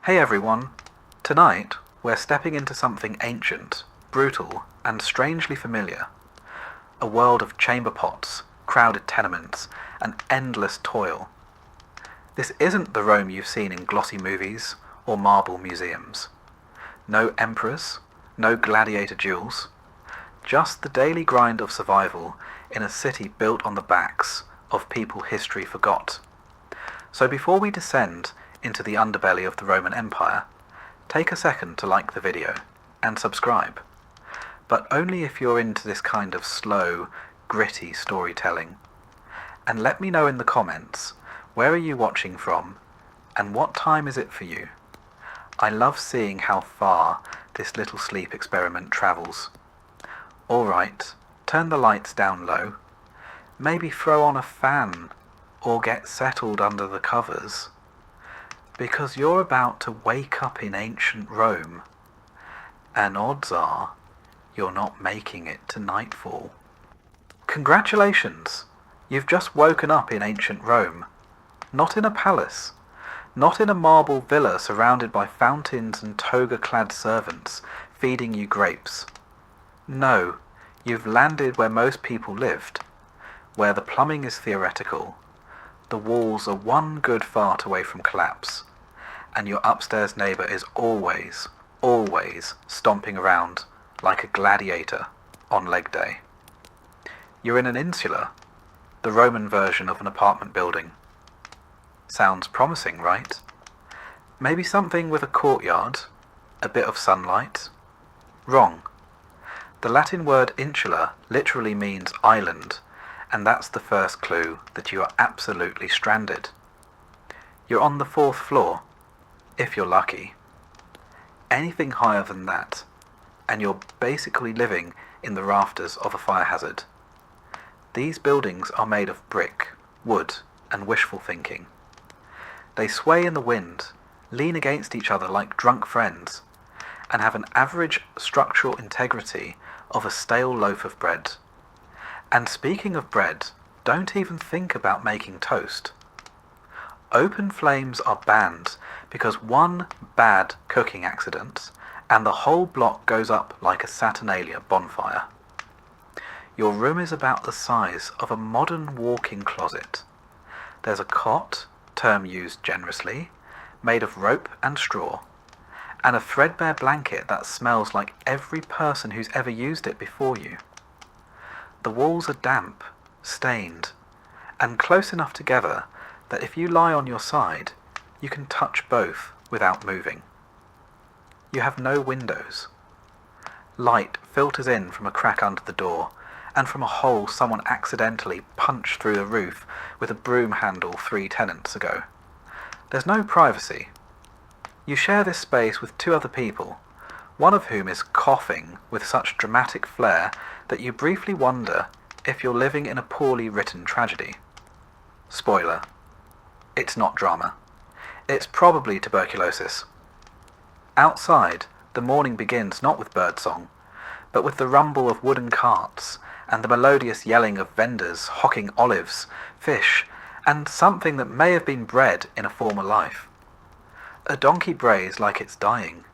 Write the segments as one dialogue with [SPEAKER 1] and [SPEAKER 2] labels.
[SPEAKER 1] Hey everyone! Tonight we're stepping into something ancient, brutal, and strangely familiar. A world of chamber pots, crowded tenements, and endless toil. This isn't the Rome you've seen in glossy movies or marble museums. No emperors, no gladiator duels, just the daily grind of survival in a city built on the backs of people history forgot. So before we descend into the underbelly of the Roman Empire, take a second to like the video and subscribe. But only if you're into this kind of slow, gritty storytelling. And let me know in the comments, where are you watching from and what time is it for you? I love seeing how far this little sleep experiment travels. Alright, turn the lights down low. Maybe throw on a fan or get settled under the covers. Because you're about to wake up in ancient Rome, and odds are you're not making it to nightfall. Congratulations! You've just woken up in ancient Rome. Not in a palace, not in a marble villa surrounded by fountains and toga-clad servants feeding you grapes. No, you've landed where most people lived, where the plumbing is theoretical, the walls are one good fart away from collapse, and your upstairs neighbour is always stomping around like a gladiator on leg day. You're in an insula, the Roman version of an apartment building. Sounds promising, right? Maybe something with a courtyard, a bit of sunlight? Wrong. The Latin word insula literally means island, and that's the first clue that you are absolutely stranded. You're on the 4th floor, if you're lucky. Anything higher than that, and you're basically living in the rafters of a fire hazard. These buildings are made of brick, wood, and wishful thinking. They sway in the wind, lean against each other like drunk friends, and have an average structural integrity of a stale loaf of bread. And speaking of bread, don't even think about making toast. Open flames are banned because one bad cooking accident and the whole block goes up like a Saturnalia bonfire. Your room is about the size of a modern walk-in closet. There's a cot, term used generously, made of rope and straw, and a threadbare blanket that smells like every person who's ever used it before you. The walls are damp, stained, and close enough together that if you lie on your side, you can touch both without moving. You have no windows. Light filters in from a crack under the door, and from a hole someone accidentally punched through the roof with a broom handle 3 tenants ago. There's no privacy. You share this space with 2 other people, one of whom is coughing with such dramatic flair that you briefly wonder if you're living in a poorly written tragedy. Spoiler. It's not drama. It's probably tuberculosis. Outside, the morning begins not with birdsong, but with the rumble of wooden carts and the melodious yelling of vendors hawking olives, fish, and something that may have been bread in a former life. A donkey brays like it's dying,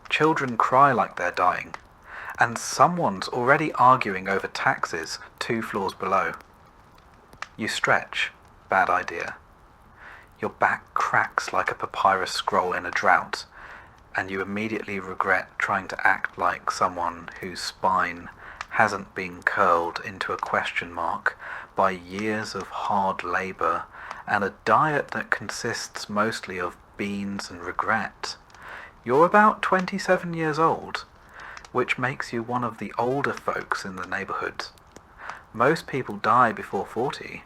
[SPEAKER 1] children cry like they're dying, and someone's already arguing over taxes 2 floors below. You stretch, bad idea. Your back cracks like a papyrus scroll in a drought, and you immediately regret trying to act like someone whose spine hasn't been curled into a question mark by years of hard labour and a diet that consists mostly of beans and regret. You're about 27 years old, which makes you one of the older folks in the neighbourhood. Most people die before 40,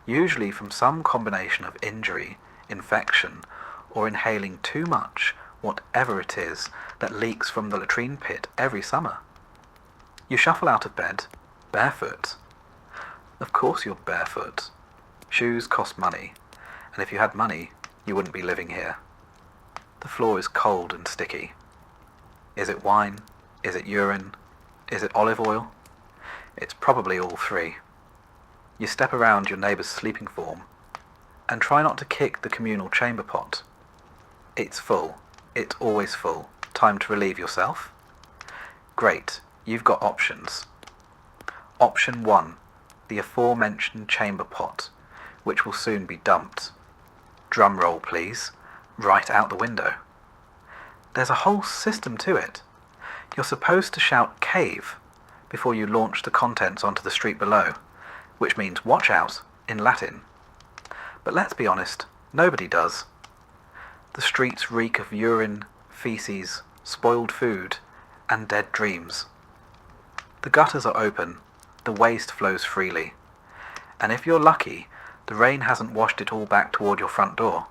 [SPEAKER 1] usually from some combination of injury, infection, or inhaling too much whatever it is that leaks from the latrine pit every summer. You shuffle out of bed, barefoot. Of course you're barefoot. Shoes cost money, and if you had money, you wouldn't be living here. The floor is cold and sticky. Is it wine? Is it urine? Is it olive oil? It's probably all 3. You step around your neighbour's sleeping form and try not to kick the communal chamber pot. It's full. It's always full. Time to relieve yourself? Great, you've got options. Option 1, the aforementioned chamber pot, which will soon be dumped. Drum roll, please. Right out the window. There's a whole system to it. You're supposed to shout cave before you launch the contents onto the street below, which means watch out in Latin. But let's be honest, nobody does. The streets reek of urine, feces, spoiled food, and dead dreams. The gutters are open, the waste flows freely, and if you're lucky, the rain hasn't washed it all back toward your front door.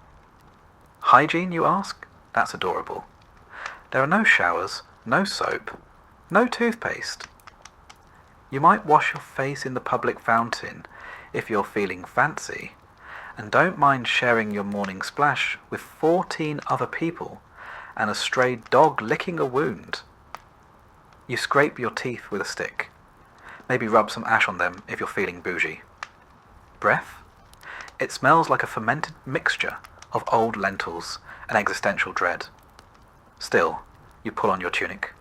[SPEAKER 1] Hygiene, you ask? That's adorable. There are no showers, no soap, no toothpaste. You might wash your face in the public fountain if you're feeling fancy, and don't mind sharing your morning splash with 14 other people and a stray dog licking a wound. You scrape your teeth with a stick. Maybe rub some ash on them if you're feeling bougie. Breath? It smells like a fermented mixture of old lentils and existential dread. Still, you pull on your tunic,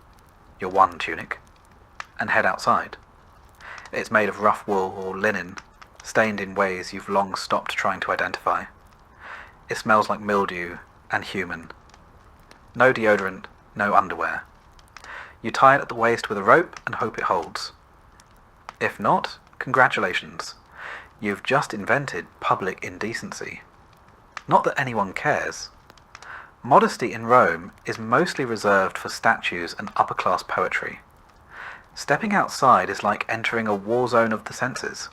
[SPEAKER 1] your one tunic, and head outside. It's made of rough wool or linen, stained in ways you've long stopped trying to identify. It smells like mildew and human. No deodorant, no underwear. You tie it at the waist with a rope and hope it holds. If not, congratulations. You've just invented public indecency. Not that anyone cares. Modesty in Rome is mostly reserved for statues and upper-class poetry. Stepping outside is like entering a war zone of the senses.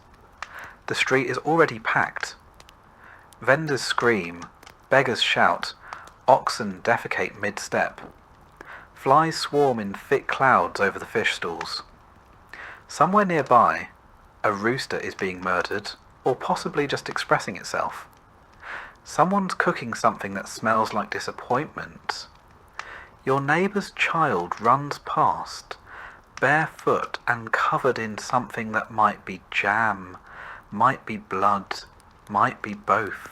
[SPEAKER 1] The street is already packed. Vendors scream, beggars shout, oxen defecate mid-step. Flies swarm in thick clouds over the fish stalls. Somewhere nearby, a rooster is being murdered, or possibly just expressing itself. Someone's cooking something that smells like disappointment. Your neighbour's child runs past, barefoot and covered in something that might be jam, might be blood, might be both.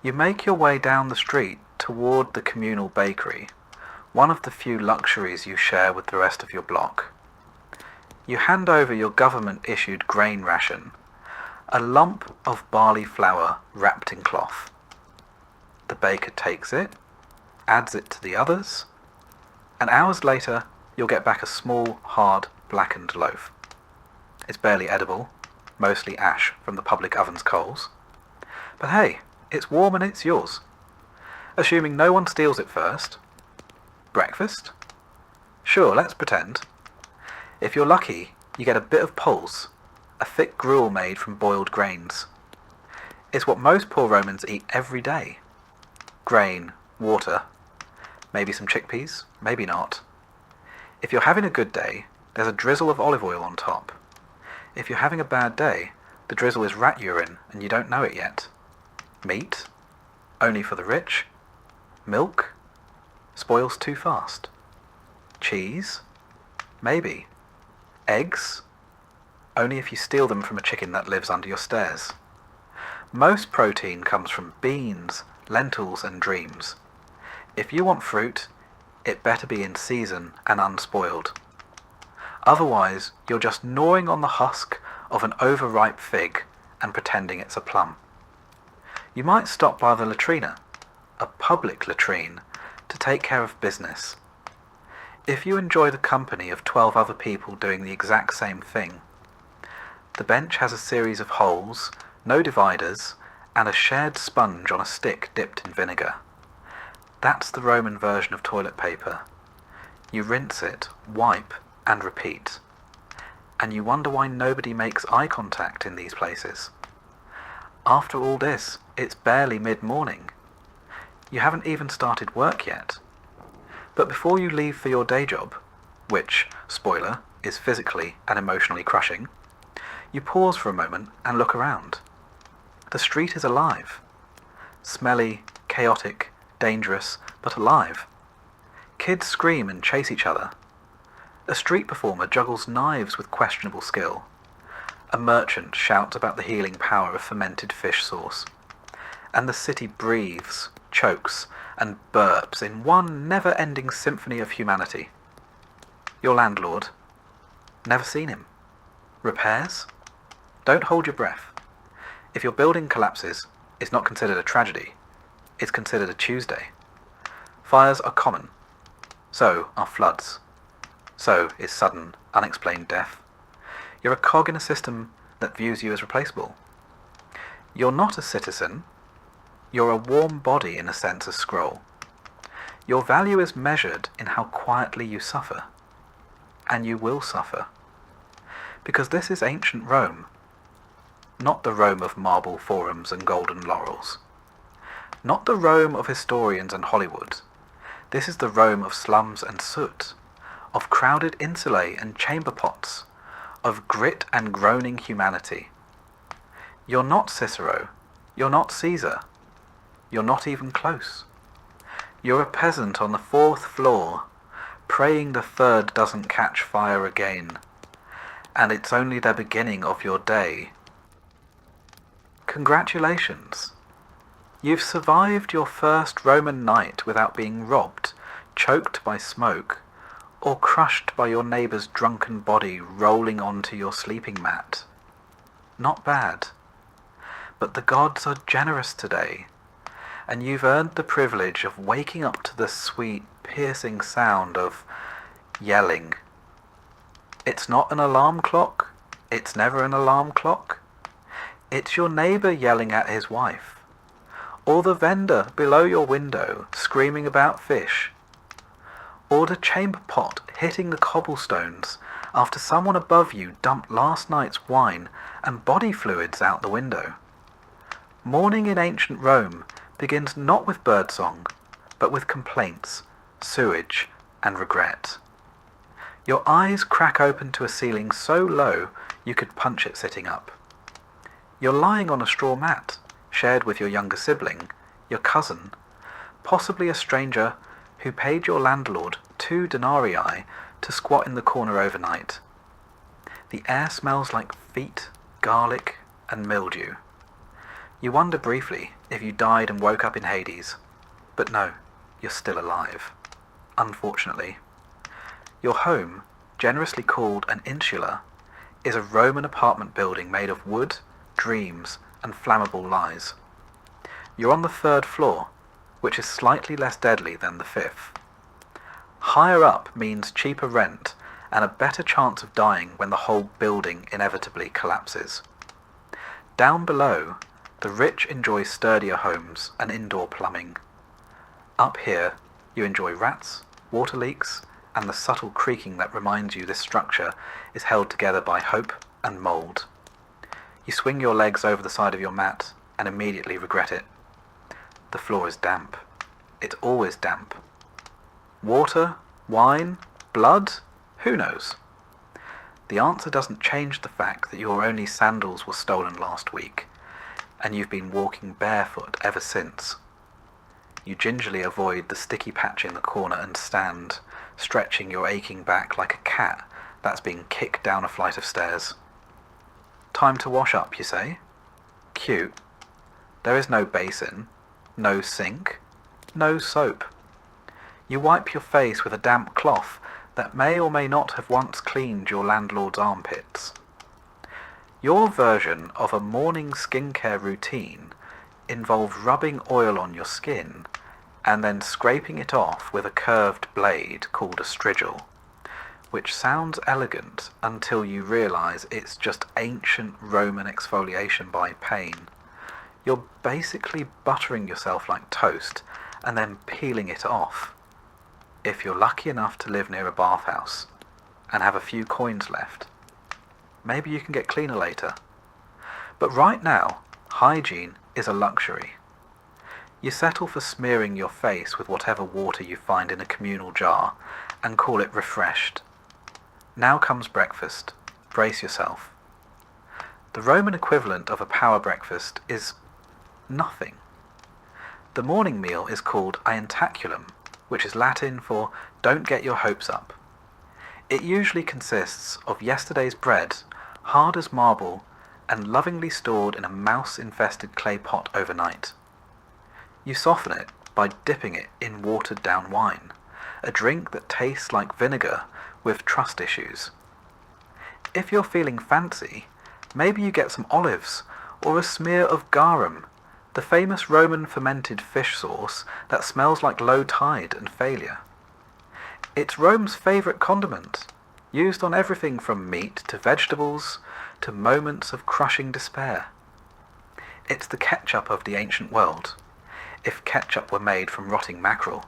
[SPEAKER 1] You make your way down the street toward the communal bakery, one of the few luxuries you share with the rest of your block. You hand over your government-issued grain ration, a lump of barley flour wrapped in cloth. The baker takes it, adds it to the others, and hours later you'll get back a small, hard, blackened loaf. It's barely edible, mostly ash from the public oven's coals. But hey, it's warm and it's yours. Assuming no one steals it first. Breakfast? Sure, let's pretend. If you're lucky, you get a bit of pulse, a thick gruel made from boiled grains. It's what most poor Romans eat every day. Grain, water, maybe some chickpeas, maybe not. If you're having a good day, there's a drizzle of olive oil on top. If you're having a bad day, the drizzle is rat urine and you don't know it yet. Meat? Only for the rich? Milk? Spoils too fast. Cheese? Maybe. Eggs? Only if you steal them from a chicken that lives under your stairs. Most protein comes from beans, lentils and dreams. If you want fruit, it better be in season and unspoiled. Otherwise, you're just gnawing on the husk of an overripe fig and pretending it's a plum. You might stop by the latrina, a public latrine, to take care of business. If you enjoy the company of 12 other people doing the exact same thing, the bench has a series of holes, no dividers, and a shared sponge on a stick dipped in vinegar. That's the Roman version of toilet paper. You rinse it, wipe, and repeat. And you wonder why nobody makes eye contact in these places. After all this, it's barely mid-morning. You haven't even started work yet. But before you leave for your day job, which, spoiler, is physically and emotionally crushing, you pause for a moment and look around. The street is alive. Smelly, chaotic, dangerous, but alive. Kids scream and chase each other. A street performer juggles knives with questionable skill. A merchant shouts about the healing power of fermented fish sauce. And the city breathes, chokes, and burps in one never-ending symphony of humanity. Your landlord? Never seen him. Repairs? Don't hold your breath. If your building collapses, it's not considered a tragedy. It's considered a Tuesday. Fires are common. So are floods. So is sudden, unexplained death. You're a cog in a system that views you as replaceable. You're not a citizen. You're a warm body in a census scroll. Your value is measured in how quietly you suffer. And you will suffer. Because this is ancient Rome. Not the Rome of marble forums and golden laurels. Not the Rome of historians and Hollywood. This is the Rome of slums and soot, of crowded insulae and chamber pots, of grit and groaning humanity. You're not Cicero. You're not Caesar. You're not even close. You're a peasant on the 4th floor, praying the 3rd doesn't catch fire again, and it's only the beginning of your day. Congratulations! You've survived your first Roman night without being robbed, choked by smoke, or crushed by your neighbour's drunken body rolling onto your sleeping mat. Not bad. But the gods are generous today, and you've earned the privilege of waking up to the sweet, piercing sound of yelling. It's not an alarm clock. It's never an alarm clock. It's your neighbour yelling at his wife, or the vendor below your window screaming about fish, or the chamber pot hitting the cobblestones after someone above you dumped last night's wine and body fluids out the window. Morning in ancient Rome begins not with birdsong, but with complaints, sewage, and regret. Your eyes crack open to a ceiling so low you could punch it sitting up. You're lying on a straw mat, shared with your younger sibling, your cousin, possibly a stranger who paid your landlord 2 denarii to squat in the corner overnight. The air smells like feet, garlic, and mildew. You wonder briefly if you died and woke up in Hades, but no, you're still alive. Unfortunately. Your home, generously called an insula, is a Roman apartment building made of wood, dreams, and flammable lies. You're on the 3rd floor, which is slightly less deadly than the 5th. Higher up means cheaper rent and a better chance of dying when the whole building inevitably collapses. Down below, the rich enjoy sturdier homes and indoor plumbing. Up here, you enjoy rats, water leaks, and the subtle creaking that reminds you this structure is held together by hope and mould. You swing your legs over the side of your mat and immediately regret it. The floor is damp. It's always damp. Water? Wine? Blood? Who knows? The answer doesn't change the fact that your only sandals were stolen last week, and you've been walking barefoot ever since. You gingerly avoid the sticky patch in the corner and stand, stretching your aching back like a cat that's being kicked down a flight of stairs. Time to wash up, you say? Cute. There is no basin, no sink, no soap. You wipe your face with a damp cloth that may or may not have once cleaned your landlord's armpits. Your version of a morning skincare routine involves rubbing oil on your skin and then scraping it off with a curved blade called a strigil, which sounds elegant until you realise it's just ancient Roman exfoliation by pain. You're basically buttering yourself like toast and then peeling it off. If you're lucky enough to live near a bathhouse and have a few coins left, maybe you can get cleaner later. But right now, hygiene is a luxury. You settle for smearing your face with whatever water you find in a communal jar and call it refreshed. Now comes breakfast. Brace yourself. The Roman equivalent of a power breakfast is nothing. The morning meal is called ientaculum, which is Latin for don't get your hopes up. It usually consists of yesterday's bread, hard as marble, and lovingly stored in a mouse-infested clay pot overnight. You soften it by dipping it in watered down wine, a drink that tastes like vinegar with trust issues. If you're feeling fancy, maybe you get some olives or a smear of garum, the famous Roman fermented fish sauce that smells like low tide and failure. It's Rome's favourite condiment, used on everything from meat to vegetables to moments of crushing despair. It's the ketchup of the ancient world, if ketchup were made from rotting mackerel.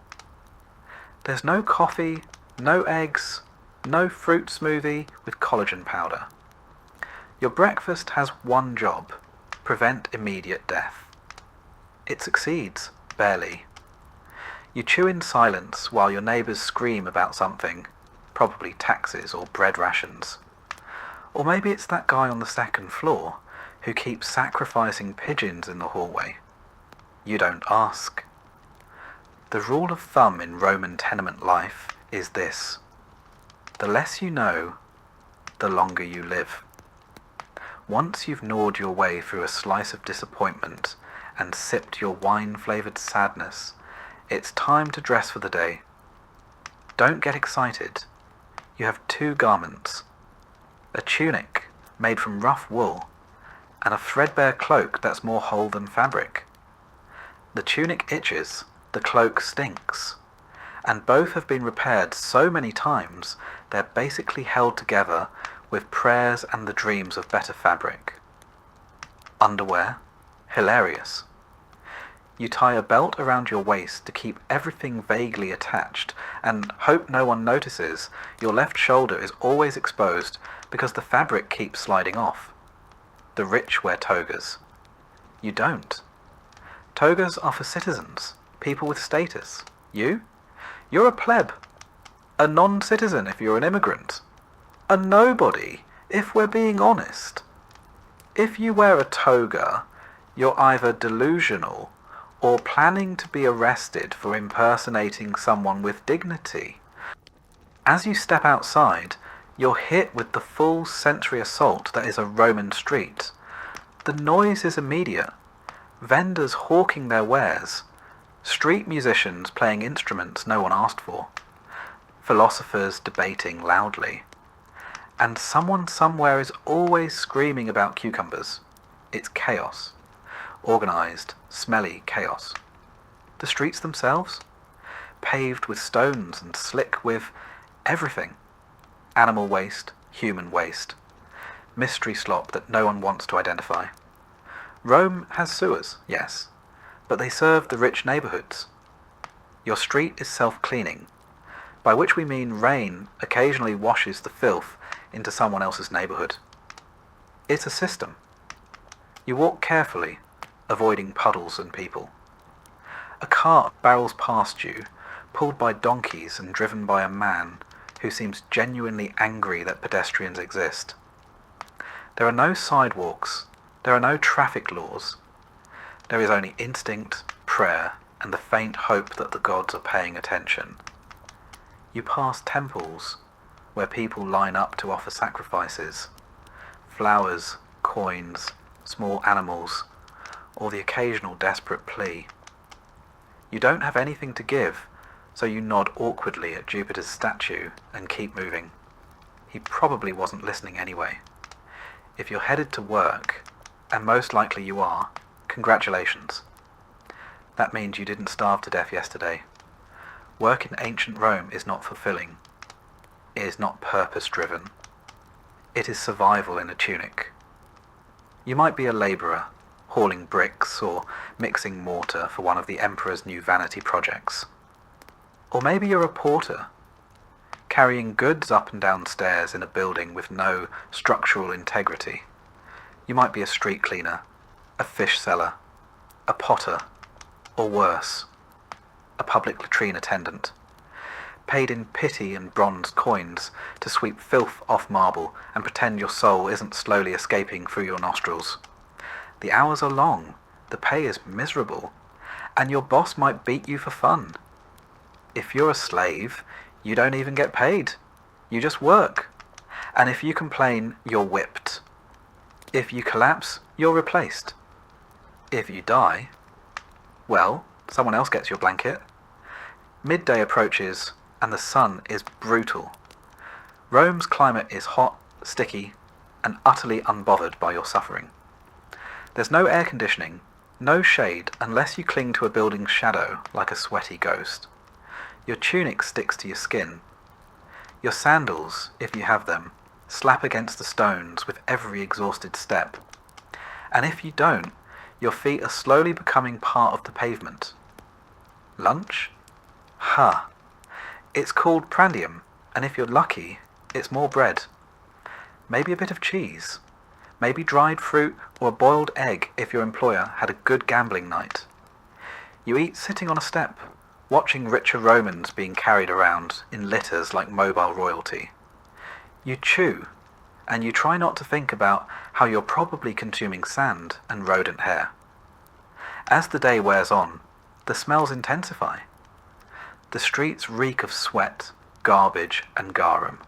[SPEAKER 1] There's no coffee, no eggs, no fruit smoothie with collagen powder. Your breakfast has one job: prevent immediate death. It succeeds, barely. You chew in silence while your neighbours scream about something, probably taxes or bread rations. Or maybe it's that guy on the second floor who keeps sacrificing pigeons in the hallway. You don't ask. The rule of thumb in Roman tenement life is this: the less you know, the longer you live. Once you've gnawed your way through a slice of disappointment and sipped your wine-flavoured sadness, it's time to dress for the day. Don't get excited. You have two garments: a tunic made from rough wool and a threadbare cloak that's more whole than fabric. The tunic itches, the cloak stinks, and both have been repaired so many times they're basically held together with prayers and the dreams of better fabric. Underwear? Hilarious. You tie a belt around your waist to keep everything vaguely attached and hope no one notices your left shoulder is always exposed because the fabric keeps sliding off. The rich wear togas. You don't. Togas are for citizens, people with status. You? You're a pleb. A non-citizen if you're an immigrant. A nobody, if we're being honest. If you wear a toga, you're either delusional or planning to be arrested for impersonating someone with dignity. As you step outside, you're hit with the full sensory assault that is a Roman street. The noise is immediate. Vendors hawking their wares. Street musicians playing instruments no one asked for. Philosophers debating loudly. And someone somewhere is always screaming about cucumbers. It's chaos. Organised, smelly chaos. The streets themselves? Paved with stones and slick with everything. Animal waste, human waste. Mystery slop that no one wants to identify. Rome has sewers, yes, but they serve the rich neighbourhoods. Your street is self-cleaning, by which we mean rain occasionally washes the filth into someone else's neighbourhood. It's a system. You walk carefully, avoiding puddles and people. A cart barrels past you, pulled by donkeys and driven by a man who seems genuinely angry that pedestrians exist. There are no sidewalks, there are no traffic laws. There is only instinct, prayer, and the faint hope that the gods are paying attention. You pass temples, where people line up to offer sacrifices. Flowers, coins, small animals, or the occasional desperate plea. You don't have anything to give, so you nod awkwardly at Jupiter's statue and keep moving. He probably wasn't listening anyway. If you're headed to work, and most likely you are, congratulations. That means you didn't starve to death yesterday. Work in ancient Rome is not fulfilling. It is not purpose-driven. It is survival in a tunic. You might be a labourer, hauling bricks or mixing mortar for one of the emperor's new vanity projects. Or maybe you're a porter, carrying goods up and down stairs in a building with no structural integrity. You might be a street cleaner, a fish seller, a potter, or worse, a public latrine attendant, paid in pity and bronze coins to sweep filth off marble and pretend your soul isn't slowly escaping through your nostrils. The hours are long, the pay is miserable, and your boss might beat you for fun. If you're a slave, you don't even get paid. You just work. And if you complain, you're whipped. If you collapse, you're replaced. If you die, well, Someone else gets your blanket. Midday approaches, and the sun is brutal. Rome's climate is hot, sticky, and utterly unbothered by your suffering. There's no air conditioning, no shade unless you cling to a building's shadow like a sweaty ghost. Your tunic sticks to your skin. Your sandals, if you have them, slap against the stones with every exhausted step. And if you don't, your feet are slowly becoming part of the pavement. Lunch? Ha! It's called prandium, and if you're lucky, it's more bread. Maybe a bit of cheese. Maybe dried fruit or a boiled egg if your employer had a good gambling night. You eat sitting on a step, watching richer Romans being carried around in litters like mobile royalty. You chew, and you try not to think about how you're probably consuming sand and rodent hair. As the day wears on, the smells intensify. The streets reek of sweat, garbage, and garum.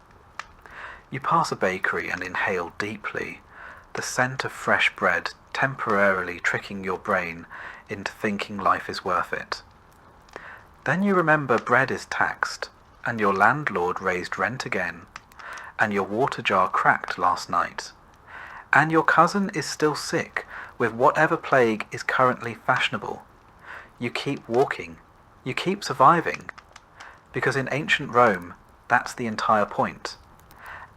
[SPEAKER 1] You pass a bakery and inhale deeply, the scent of fresh bread temporarily tricking your brain into thinking life is worth it. Then you remember bread is taxed, and your landlord raised rent again, and your water jar cracked last night, and your cousin is still sick with whatever plague is currently fashionable. You keep walking, you keep surviving, because in ancient Rome, that's the entire point.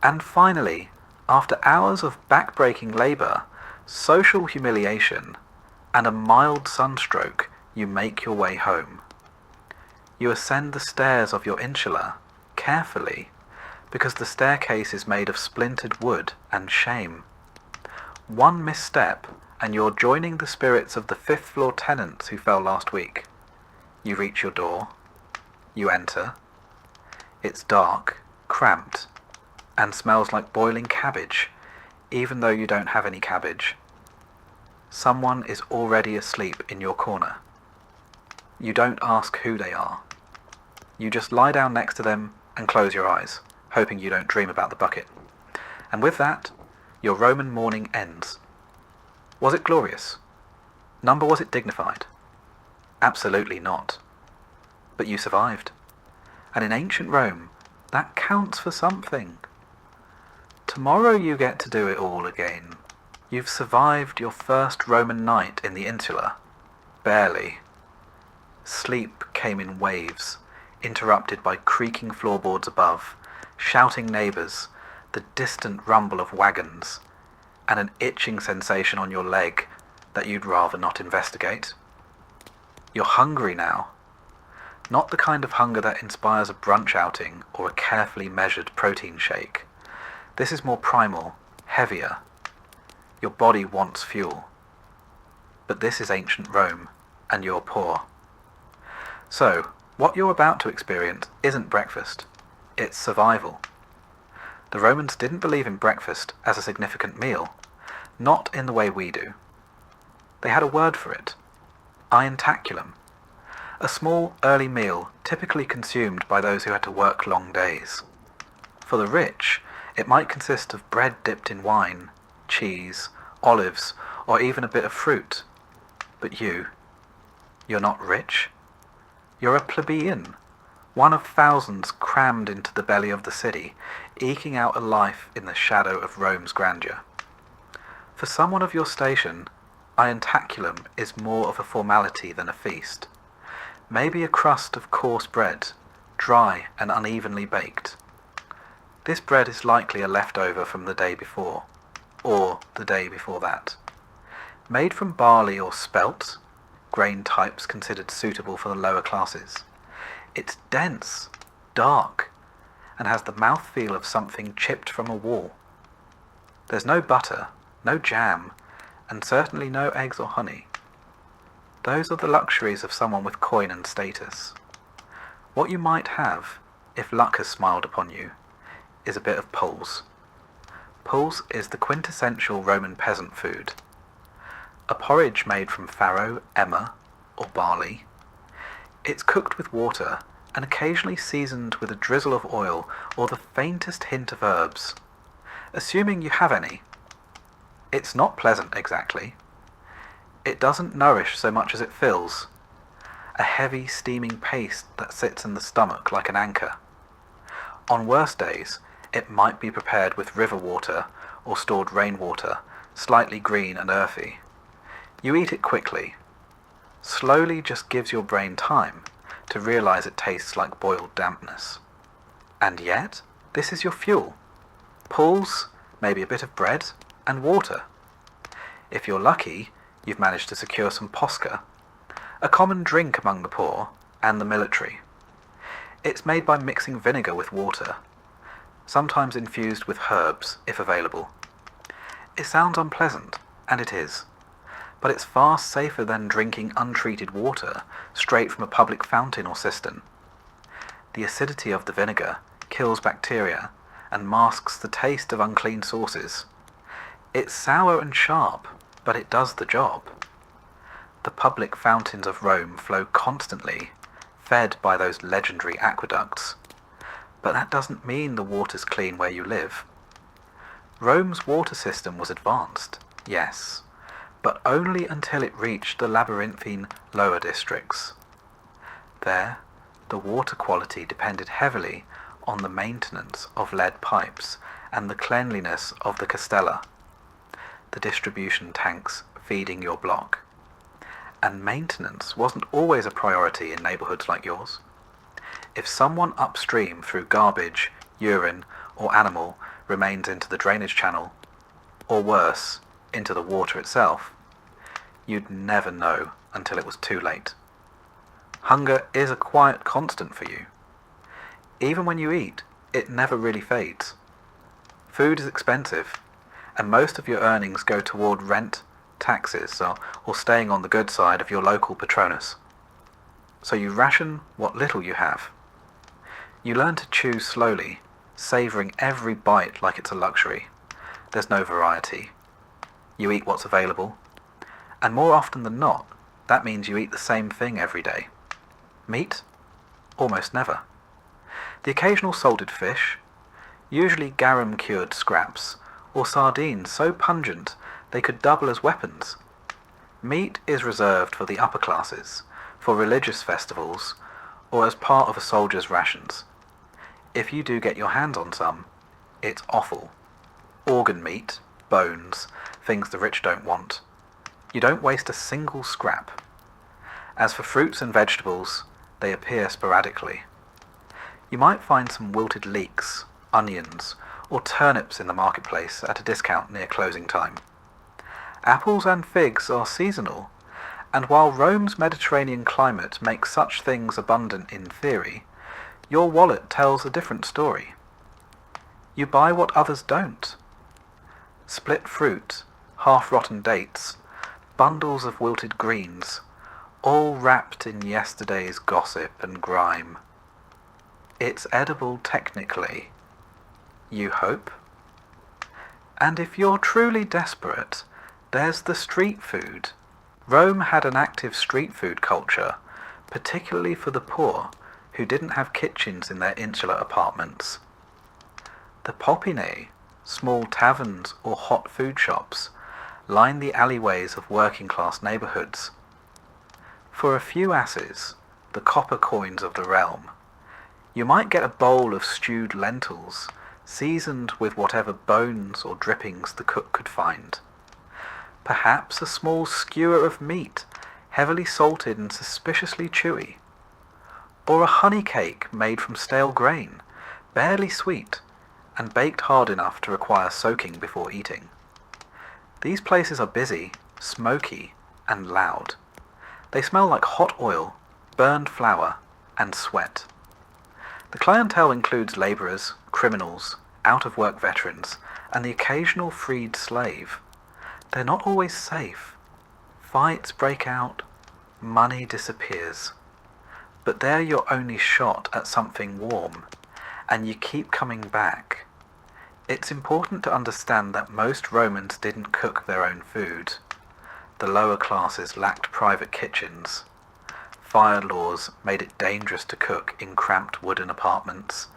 [SPEAKER 1] And finally, after hours of back-breaking labour, social humiliation, and a mild sunstroke, you make your way home. You ascend the stairs of your insula, carefully, because the staircase is made of splintered wood and shame. One misstep, and you're joining the spirits of the fifth-floor tenants who fell last week. You reach your door. You enter. It's dark, cramped, and smells like boiling cabbage, even though you don't have any cabbage. Someone is already asleep in your corner. You don't ask who they are. You just lie down next to them and close your eyes, hoping you don't dream about the bucket. And with that, your Roman morning ends. Was it glorious? Number, was it dignified? Absolutely not. But you survived. And in ancient Rome, that counts for something. Tomorrow you get to do it all again. You've survived your first Roman night in the insula. Barely. Sleep came in waves, interrupted by creaking floorboards above, shouting neighbours, the distant rumble of wagons, and an itching sensation on your leg that you'd rather not investigate. You're hungry now. Not the kind of hunger that inspires a brunch outing or a carefully measured protein shake. This is more primal, heavier. Your body wants fuel. But this is ancient Rome, and you're poor. So, what you're about to experience isn't breakfast, it's survival. The Romans didn't believe in breakfast as a significant meal, not in the way we do. They had a word for it, ientaculum, a small early meal typically consumed by those who had to work long days. For the rich, it might consist of bread dipped in wine, cheese, olives, or even a bit of fruit. But you're not rich. You're a plebeian, one of thousands crammed into the belly of the city, eking out a life in the shadow of Rome's grandeur. For someone of your station, ientaculum is more of a formality than a feast. Maybe a crust of coarse bread, dry and unevenly baked. This bread is likely a leftover from the day before, or the day before that. Made from barley or spelt, grain types considered suitable for the lower classes. It's dense, dark, and has the mouthfeel of something chipped from a wall. There's no butter, no jam, and certainly no eggs or honey. Those are the luxuries of someone with coin and status. What you might have, if luck has smiled upon you, is a bit of pulse. Pulse is the quintessential Roman peasant food. A porridge made from farro, emmer, or barley. It's cooked with water and occasionally seasoned with a drizzle of oil or the faintest hint of herbs, assuming you have any. It's not pleasant exactly. It doesn't nourish so much as it fills, a heavy steaming paste that sits in the stomach like an anchor. On worse days, it might be prepared with river water or stored rainwater, slightly green and earthy. You eat it quickly. Slowly just gives your brain time to realize it tastes like boiled dampness. And yet, this is your fuel. Pulse, maybe a bit of bread, and water. If you're lucky, you've managed to secure some posca, a common drink among the poor and the military. It's made by mixing vinegar with water, sometimes infused with herbs, if available. It sounds unpleasant, and it is, but it's far safer than drinking untreated water straight from a public fountain or cistern. The acidity of the vinegar kills bacteria and masks the taste of unclean sources. It's sour and sharp, but it does the job. The public fountains of Rome flow constantly, fed by those legendary aqueducts. But that doesn't mean the water's clean where you live. Rome's water system was advanced, yes, but only until it reached the labyrinthine lower districts. There, the water quality depended heavily on the maintenance of lead pipes and the cleanliness of the castella, the distribution tanks feeding your block. And maintenance wasn't always a priority in neighbourhoods like yours. If someone upstream through garbage, urine, or animal remains into the drainage channel, or worse, into the water itself, you'd never know until it was too late. Hunger is a quiet constant for you. Even when you eat, it never really fades. Food is expensive, and most of your earnings go toward rent, taxes, or staying on the good side of your local Patronus. So you ration what little you have. You learn to chew slowly, savouring every bite like it's a luxury. There's no variety. You eat what's available, and more often than not, that means you eat the same thing every day. Meat? Almost never. The occasional salted fish, usually garum-cured scraps, or sardines so pungent they could double as weapons. Meat is reserved for the upper classes, for religious festivals, or as part of a soldier's rations. If you do get your hands on some, it's offal. Organ meat, bones, things the rich don't want. You don't waste a single scrap. As for fruits and vegetables, they appear sporadically. You might find some wilted leeks, onions, or turnips in the marketplace at a discount near closing time. Apples and figs are seasonal, and while Rome's Mediterranean climate makes such things abundant in theory, your wallet tells a different story. You buy what others don't. Split fruit, half-rotten dates, bundles of wilted greens, all wrapped in yesterday's gossip and grime. It's edible technically. You hope? And if you're truly desperate, there's the street food. Rome had an active street food culture, particularly for the poor who didn't have kitchens in their insular apartments. The popinae, small taverns or hot food shops, line the alleyways of working-class neighbourhoods. For a few asses, the copper coins of the realm, you might get a bowl of stewed lentils, seasoned with whatever bones or drippings the cook could find. Perhaps a small skewer of meat, heavily salted and suspiciously chewy. Or a honey cake made from stale grain, barely sweet, and baked hard enough to require soaking before eating. These places are busy, smoky, and loud. They smell like hot oil, burned flour, and sweat. The clientele includes labourers, criminals, out-of-work veterans, and the occasional freed slave. They're not always safe. Fights break out, money disappears. But they're your only shot at something warm, and you keep coming back. It's important to understand that most Romans didn't cook their own food. The lower classes lacked private kitchens. Fire laws made it dangerous to cook in cramped wooden apartments,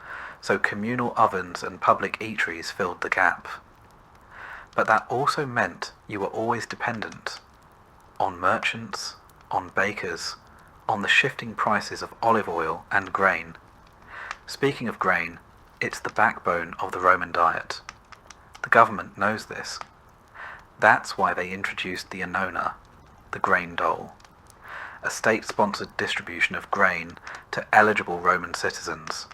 [SPEAKER 1] so communal ovens and public eateries filled the gap. But that also meant you were always dependent on merchants, on bakers, on the shifting prices of olive oil and grain. Speaking of grain, it's the backbone of the Roman diet. The government knows this. That's why they introduced the annona, the grain dole, a state-sponsored distribution of grain to eligible Roman citizens.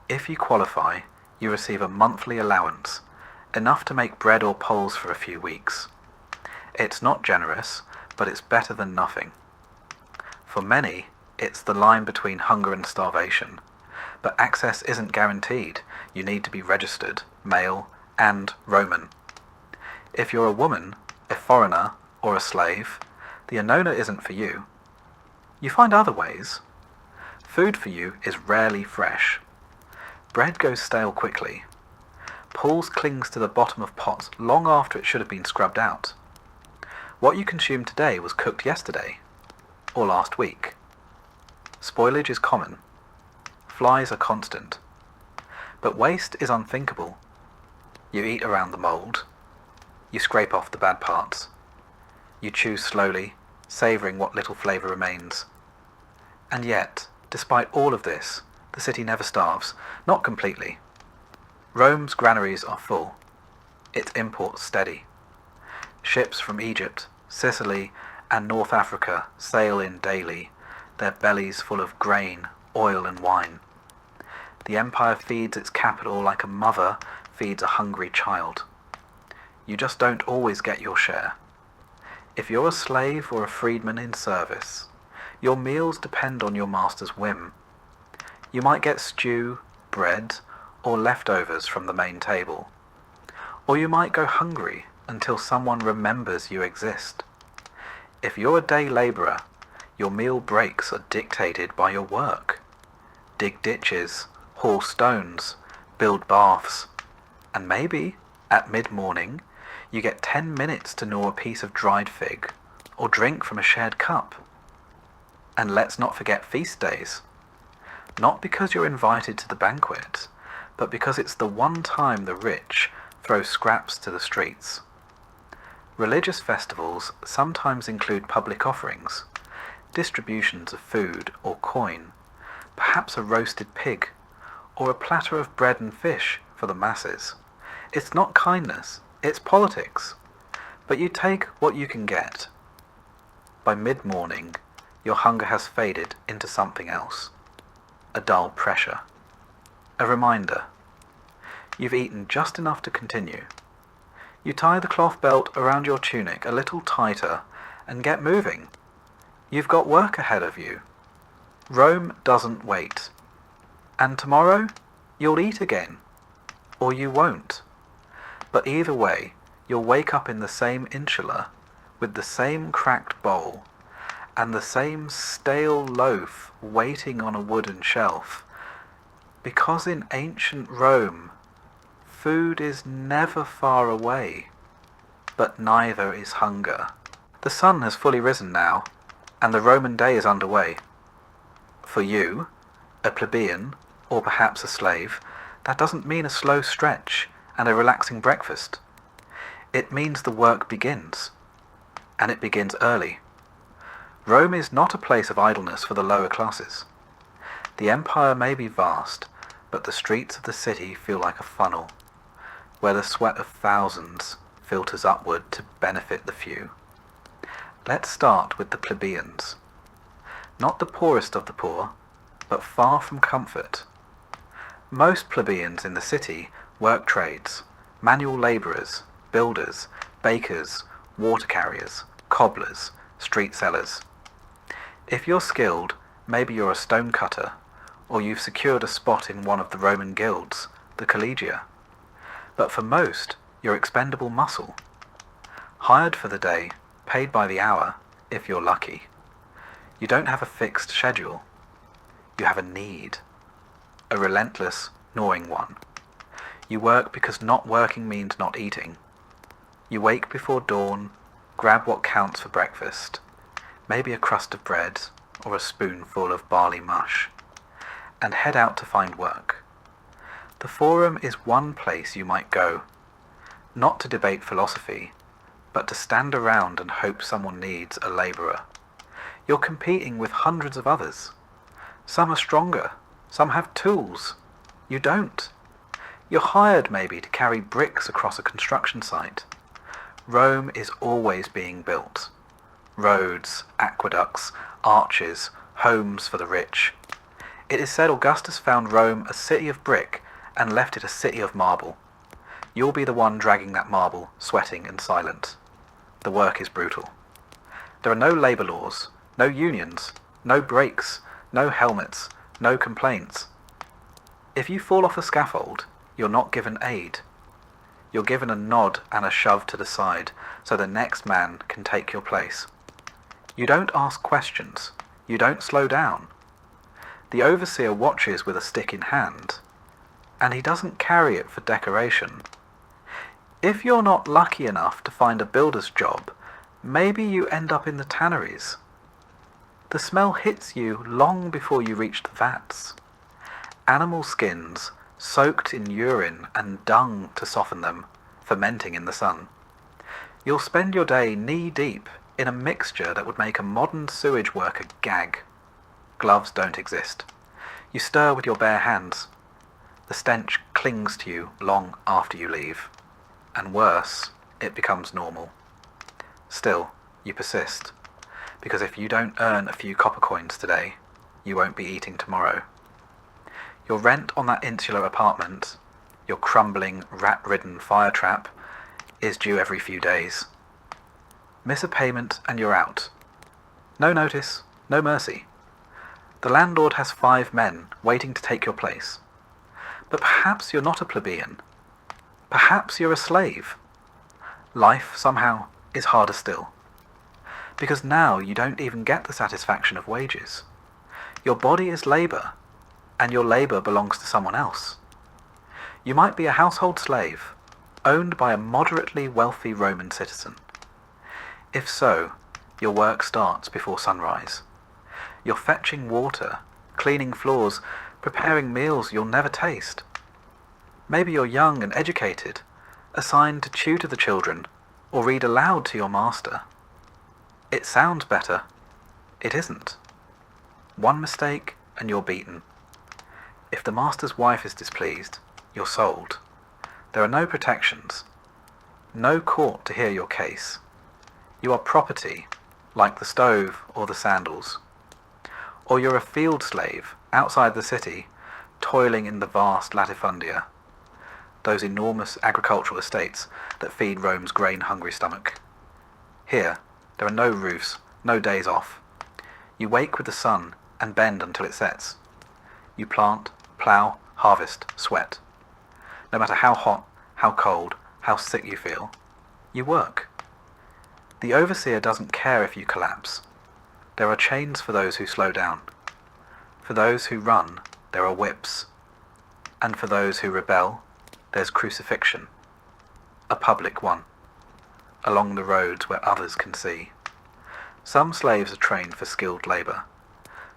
[SPEAKER 1] If you qualify, you receive a monthly allowance, enough to make bread or poles for a few weeks. It's not generous, but it's better than nothing. For many, it's the line between hunger and starvation, but access isn't guaranteed. You need to be registered, male, and Roman. If you're a woman, a foreigner, or a slave, the annona isn't for you. You find other ways. Food for you is rarely fresh. Bread goes stale quickly. Pools clings to the bottom of pots long after it should have been scrubbed out. What you consume today was cooked yesterday, or last week. Spoilage is common. Flies are constant. But waste is unthinkable. You eat around the mould. You scrape off the bad parts. You chew slowly, savouring what little flavour remains. And yet, despite all of this, the city never starves, not completely. Rome's granaries are full. Its imports steady. Ships from Egypt, Sicily, and North Africa sail in daily, their bellies full of grain, oil, and wine. The empire feeds its capital like a mother feeds a hungry child. You just don't always get your share. If you're a slave or a freedman in service, your meals depend on your master's whim. You might get stew, bread, or leftovers from the main table. Or you might go hungry until someone remembers you exist. If you're a day labourer, your meal breaks are dictated by your work. Dig ditches, haul stones, build baths, and maybe, at mid-morning, you get 10 minutes to gnaw a piece of dried fig, or drink from a shared cup. And let's not forget feast days. Not because you're invited to the banquet, but because it's the one time the rich throw scraps to the streets. Religious festivals sometimes include public offerings, distributions of food or coin, perhaps a roasted pig, or a platter of bread and fish for the masses. It's not kindness, it's politics. But you take what you can get. By mid-morning, your hunger has faded into something else. A dull pressure. A reminder. You've eaten just enough to continue. You tie the cloth belt around your tunic a little tighter and get moving. You've got work ahead of you. Rome doesn't wait. And tomorrow, you'll eat again. Or you won't. But either way, you'll wake up in the same insula, with the same cracked bowl, and the same stale loaf waiting on a wooden shelf. Because in ancient Rome, food is never far away, but neither is hunger. The sun has fully risen now, and the Roman day is underway. For you, a plebeian, or perhaps a slave, that doesn't mean a slow stretch and a relaxing breakfast. It means the work begins, and it begins early. Rome is not a place of idleness for the lower classes. The empire may be vast, but the streets of the city feel like a funnel, where the sweat of thousands filters upward to benefit the few. Let's start with the plebeians. Not the poorest of the poor, but far from comfort. Most plebeians in the city work trades, manual labourers, builders, bakers, water carriers, cobblers, street sellers. If you're skilled, maybe you're a stone cutter, or you've secured a spot in one of the Roman guilds, the collegia. But for most, you're expendable muscle. Hired for the day, paid by the hour, if you're lucky. You don't have a fixed schedule. You have a need. A relentless, gnawing one. You work because not working means not eating. You wake before dawn, grab what counts for breakfast, maybe a crust of bread or a spoonful of barley mush, and head out to find work. The forum is one place you might go, not to debate philosophy, but to stand around and hope someone needs a labourer. You're competing with hundreds of others. Some are stronger, some have tools. You don't. You're hired maybe to carry bricks across a construction site. Rome is always being built. Roads, aqueducts, arches, homes for the rich. It is said Augustus found Rome a city of brick and left it a city of marble. You'll be the one dragging that marble, sweating and silent. The work is brutal. There are no labour laws, no unions, no breaks, no helmets, no complaints. If you fall off a scaffold, you're not given aid. You're given a nod and a shove to the side so the next man can take your place. You don't ask questions. You don't slow down. The overseer watches with a stick in hand, and he doesn't carry it for decoration. If you're not lucky enough to find a builder's job, maybe you end up in the tanneries. The smell hits you long before you reach the vats. Animal skins, soaked in urine and dung to soften them, fermenting in the sun. You'll spend your day knee-deep in a mixture that would make a modern sewage worker gag. Gloves don't exist. You stir with your bare hands. The stench clings to you long after you leave. And worse, it becomes normal. Still, you persist, because if you don't earn a few copper coins today, you won't be eating tomorrow. Your rent on that insular apartment, your crumbling, rat-ridden fire trap, is due every few days. Miss a payment and you're out. No notice, no mercy. The landlord has 5 men waiting to take your place. But perhaps you're not a plebeian. Perhaps you're a slave. Life, somehow, is harder still. Because now you don't even get the satisfaction of wages. Your body is labour, and your labour belongs to someone else. You might be a household slave, owned by a moderately wealthy Roman citizen. If so, your work starts before sunrise. You're fetching water, cleaning floors, preparing meals you'll never taste. Maybe you're young and educated, assigned to tutor the children, or read aloud to your master. It sounds better. It isn't. One mistake and you're beaten. If the master's wife is displeased, you're sold. There are no protections. No court to hear your case. You are property, like the stove or the sandals. Or you're a field slave outside the city, toiling in the vast latifundia, those enormous agricultural estates that feed Rome's grain-hungry stomach. Here, there are no roofs, no days off. You wake with the sun and bend until it sets. You plant, plough, harvest, sweat. No matter how hot, how cold, how sick you feel, you work. The overseer doesn't care if you collapse. There are chains for those who slow down. For those who run, there are whips. And for those who rebel, there's crucifixion. A public one. Along the roads where others can see. Some slaves are trained for skilled labour.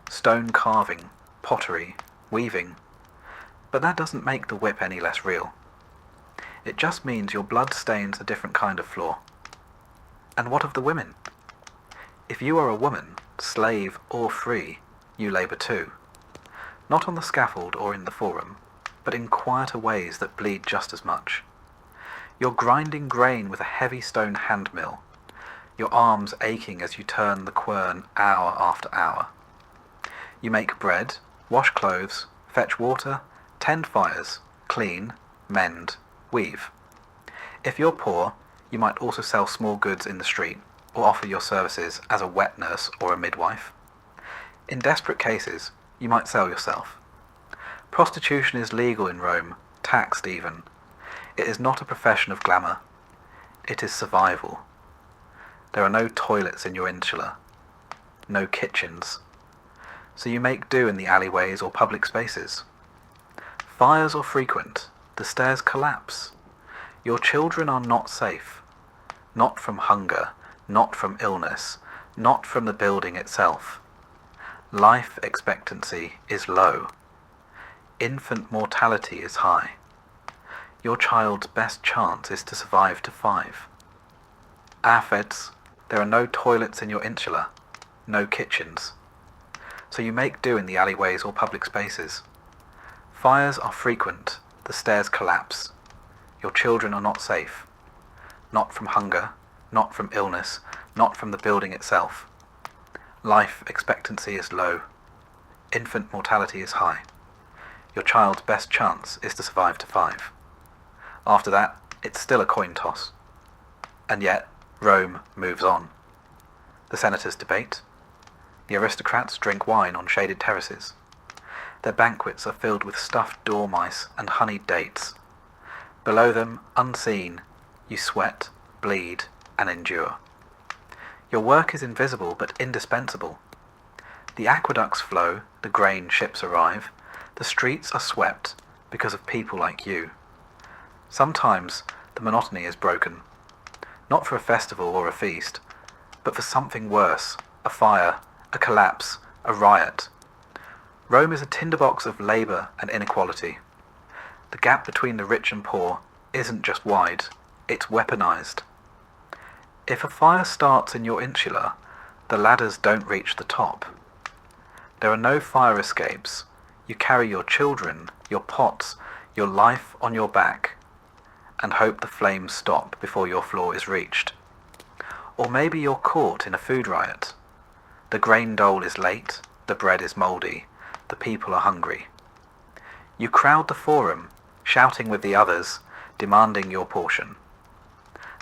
[SPEAKER 1] Stone carving, pottery, weaving. But that doesn't make the whip any less real. It just means your blood stains a different kind of floor. And what of the women? If you are a woman, slave or free, you labour too. Not on the scaffold or in the forum, but in quieter ways that bleed just as much. You're grinding grain with a heavy stone hand mill, your arms aching as you turn the quern hour after hour. You make bread, wash clothes, fetch water, tend fires, clean, mend, weave. If you're poor, you might also sell small goods in the street, or offer your services as a wet nurse or a midwife. In desperate cases, you might sell yourself. Prostitution is legal in Rome, taxed even. It is not a profession of glamour. It is survival. There are no toilets in your insula, no kitchens. So you make do in the alleyways or public spaces. Fires are frequent, the stairs collapse. Your children are not safe. Not from hunger, not from illness, not from the building itself. Life expectancy is low. Infant mortality is high. Your child's best chance is to survive to 5. Afeds, there are no toilets in your insula. no kitchens. So you make do in the alleyways or public spaces. Fires are frequent, the stairs collapse. Your children are not safe. Not from hunger, not from illness, not from the building itself. Life expectancy is low. Infant mortality is high. Your child's best chance is to survive to 5. After that, it's still a coin toss. And yet, Rome moves on. The senators debate. The aristocrats drink wine on shaded terraces. Their banquets are filled with stuffed dormice and honeyed dates. Below them, unseen, you sweat, bleed, and endure. Your work is invisible but indispensable. The aqueducts flow, the grain ships arrive, the streets are swept because of people like you. Sometimes the monotony is broken, not for a festival or a feast, but for something worse, a fire, a collapse, a riot. Rome is a tinderbox of labour and inequality. The gap between the rich and poor isn't just wide, it's weaponised. If a fire starts in your insula, the ladders don't reach the top. There are no fire escapes. You carry your children, your pots, your life on your back, and hope the flames stop before your floor is reached. Or maybe you're caught in a food riot. The grain dole is late, the bread is mouldy, the people are hungry. You crowd the forum, shouting with the others, demanding your portion.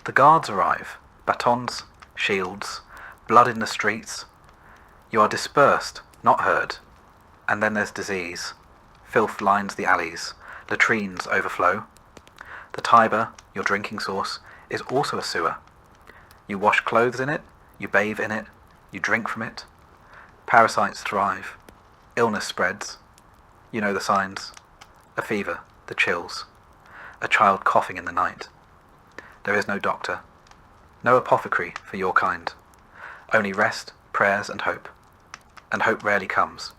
[SPEAKER 1] The guards arrive, batons, shields, blood in the streets. You are dispersed, not heard. And then there's disease. Filth lines the alleys, latrines overflow. The Tiber, your drinking source, is also a sewer. You wash clothes in it, you bathe in it, you drink from it. Parasites thrive. Illness spreads. You know the signs. A fever, the chills. A child coughing in the night. There is no doctor. No apothecary for your kind. Only rest, prayers and hope. And hope rarely comes.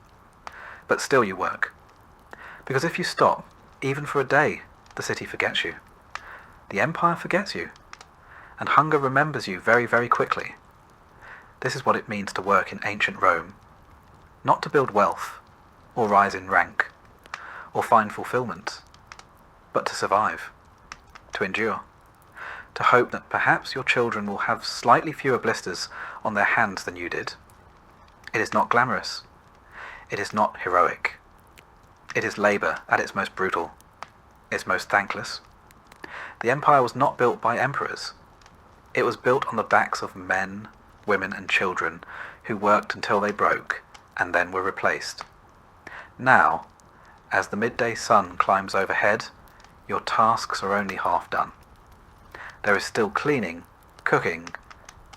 [SPEAKER 1] But still you work. Because if you stop, even for a day, the city forgets you. The empire forgets you. And hunger remembers you very, very quickly. This is what it means to work in ancient Rome. Not to build wealth, or rise in rank, or find fulfillment, but to survive, to endure, to hope that perhaps your children will have slightly fewer blisters on their hands than you did. It is not glamorous. It is not heroic. It is labour at its most brutal, its most thankless. The empire was not built by emperors. It was built on the backs of men, women and children who worked until they broke and then were replaced. Now, as the midday sun climbs overhead, your tasks are only half done. There is still cleaning, cooking,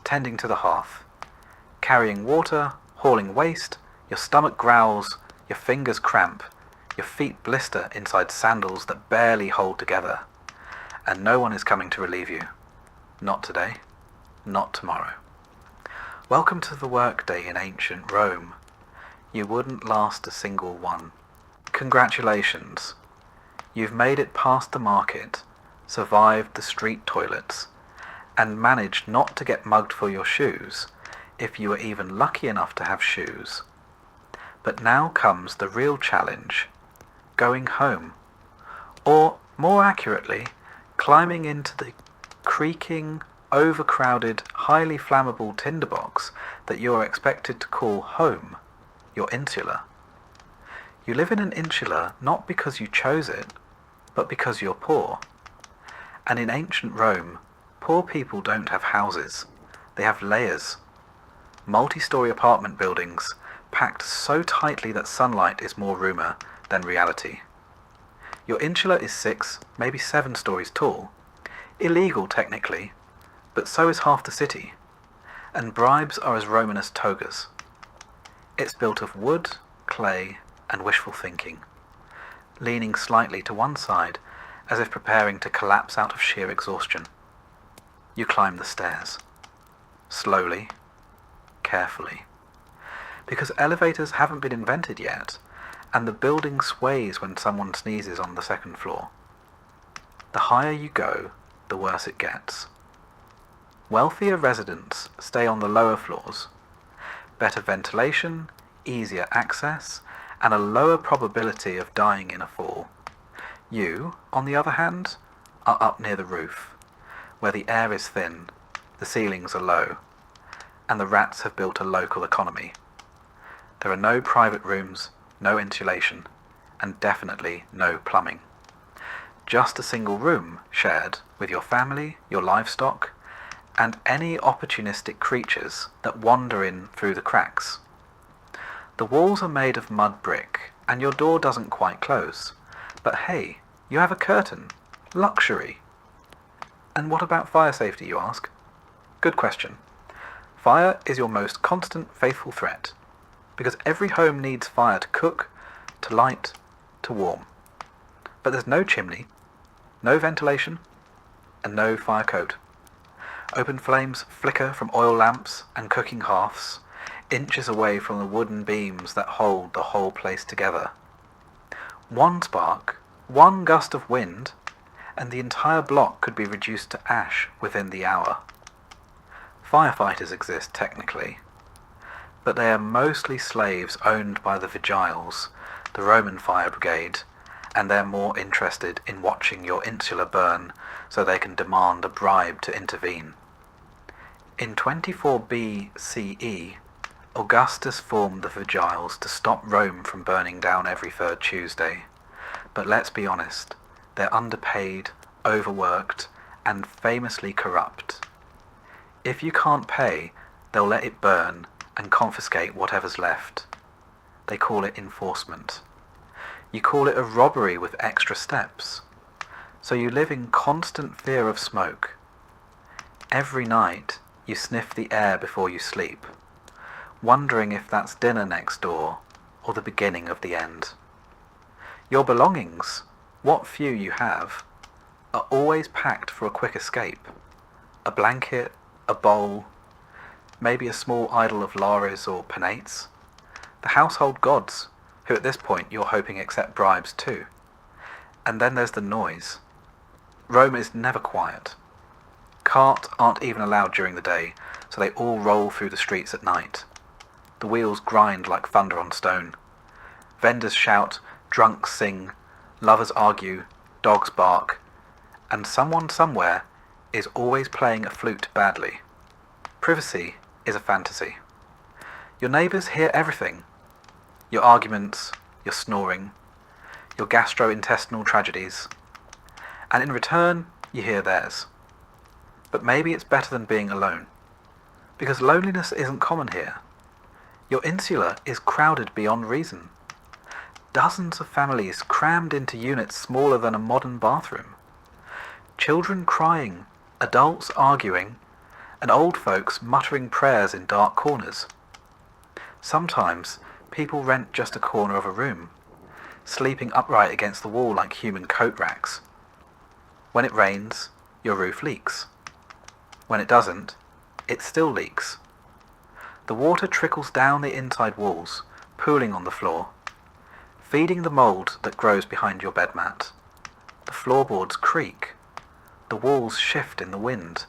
[SPEAKER 1] tending to the hearth, carrying water, hauling waste. Your stomach growls, your fingers cramp, your feet blister inside sandals that barely hold together, and no one is coming to relieve you. Not today, not tomorrow. Welcome to the workday in ancient Rome. You wouldn't last a single one. Congratulations. You've made it past the market, survived the street toilets, and managed not to get mugged for your shoes, if you were even lucky enough to have shoes. But now comes the real challenge, going home. Or, more accurately, climbing into the creaking, overcrowded, highly flammable tinderbox that you are expected to call home, your insula. You live in an insula not because you chose it, but because you're poor. And in ancient Rome, poor people don't have houses, they have layers. Multi-story apartment buildings, packed so tightly that sunlight is more rumour than reality. Your insula is 6, maybe 7 stories tall. Illegal technically, but so is half the city. And bribes are as Roman as togas. It's built of wood, clay, and wishful thinking, leaning slightly to one side as if preparing to collapse out of sheer exhaustion. You climb the stairs. Slowly, carefully. Because elevators haven't been invented yet, and the building sways when someone sneezes on the 2nd floor. The higher you go, the worse it gets. Wealthier residents stay on the lower floors. better ventilation, easier access, and a lower probability of dying in a fall. You, on the other hand, are up near the roof, where the air is thin, the ceilings are low, and the rats have built a local economy. There are no private rooms, no insulation, and definitely no plumbing. Just a single room shared with your family, your livestock, and any opportunistic creatures that wander in through the cracks. The walls are made of mud brick, and your door doesn't quite close. But hey, you have a curtain. Luxury. And what about fire safety, you ask? Good question. Fire is your most constant, faithful threat, because every home needs fire to cook, to light, to warm. But there's no chimney, no ventilation, and no fire code. Open flames flicker from oil lamps and cooking hearths, inches away from the wooden beams that hold the whole place together. One spark, one gust of wind, and the entire block could be reduced to ash within the hour. Firefighters exist technically, but they are mostly slaves owned by the vigiles, the Roman fire brigade, and they're more interested in watching your insula burn so they can demand a bribe to intervene. In 24 BCE, Augustus formed the vigiles to stop Rome from burning down every third Tuesday. But let's be honest, they're underpaid, overworked, and famously corrupt. If you can't pay, they'll let it burn and confiscate whatever's left. They call it enforcement. You call it a robbery with extra steps. So you live in constant fear of smoke. Every night, you sniff the air before you sleep, wondering if that's dinner next door or the beginning of the end. Your belongings, what few you have, are always packed for a quick escape. A blanket, a bowl, maybe a small idol of Lares or Penates. The household gods, who at this point you're hoping accept bribes too. And then there's the noise. Rome is never quiet. Carts aren't even allowed during the day, so they all roll through the streets at night. The wheels grind like thunder on stone. Vendors shout, drunks sing, lovers argue, dogs bark, and someone somewhere is always playing a flute badly. Privacy is a fantasy. Your neighbours hear everything. Your arguments, your snoring, your gastrointestinal tragedies, and in return you hear theirs. But maybe it's better than being alone, because loneliness isn't common here. Your insula is crowded beyond reason. Dozens of families crammed into units smaller than a modern bathroom. Children crying, adults arguing, and old folks muttering prayers in dark corners. Sometimes people rent just a corner of a room, sleeping upright against the wall like human coat racks. When it rains, your roof leaks. When it doesn't, it still leaks. The water trickles down the inside walls, pooling on the floor, feeding the mould that grows behind your bed mat. The floorboards creak. The walls shift in the wind.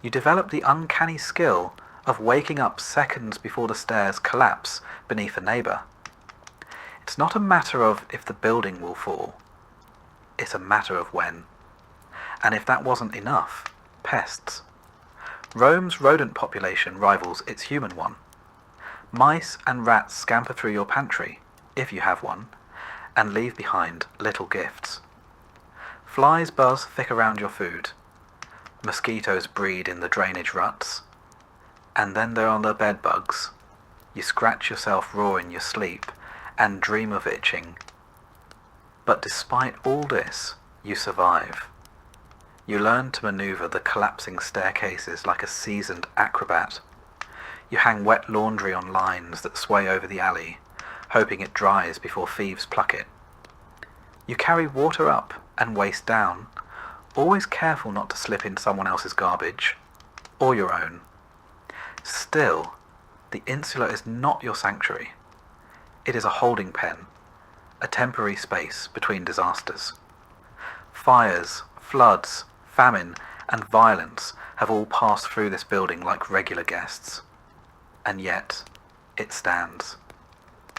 [SPEAKER 1] You develop the uncanny skill of waking up seconds before the stairs collapse beneath a neighbour. It's not a matter of if the building will fall. It's a matter of when. And if that wasn't enough, pests. Rome's rodent population rivals its human one. Mice and rats scamper through your pantry, if you have one, and leave behind little gifts. Flies buzz thick around your food. Mosquitoes breed in the drainage ruts. And then there are the bed bugs. You scratch yourself raw in your sleep and dream of itching. But despite all this, you survive. You learn to maneuver the collapsing staircases like a seasoned acrobat. You hang wet laundry on lines that sway over the alley, hoping it dries before thieves pluck it. You carry water up and waste down, always careful not to slip in someone else's garbage, or your own. Still, the insula is not your sanctuary. It is a holding pen, a temporary space between disasters. Fires, floods, famine, and violence have all passed through this building like regular guests. and yet it stands.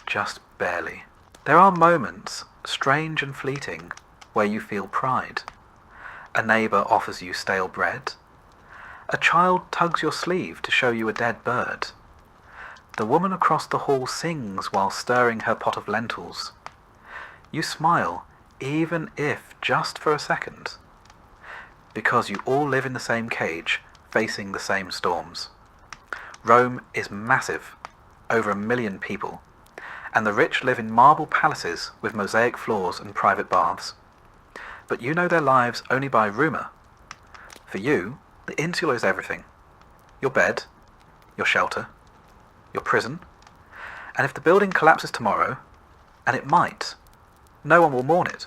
[SPEAKER 1] Just barely. There are moments, strange and fleeting, where you feel pride. A neighbour offers you stale bread. A child tugs your sleeve to show you a dead bird. The woman across the hall sings while stirring her pot of lentils. You smile, even if just for a second, because you all live in the same cage, facing the same storms. Rome is massive, over 1 million people, and the rich live in marble palaces with mosaic floors and private baths. But you know their lives only by rumour. For you, the insula is everything. Your bed, your shelter, your prison, and if the building collapses tomorrow, and it might, no one will mourn it.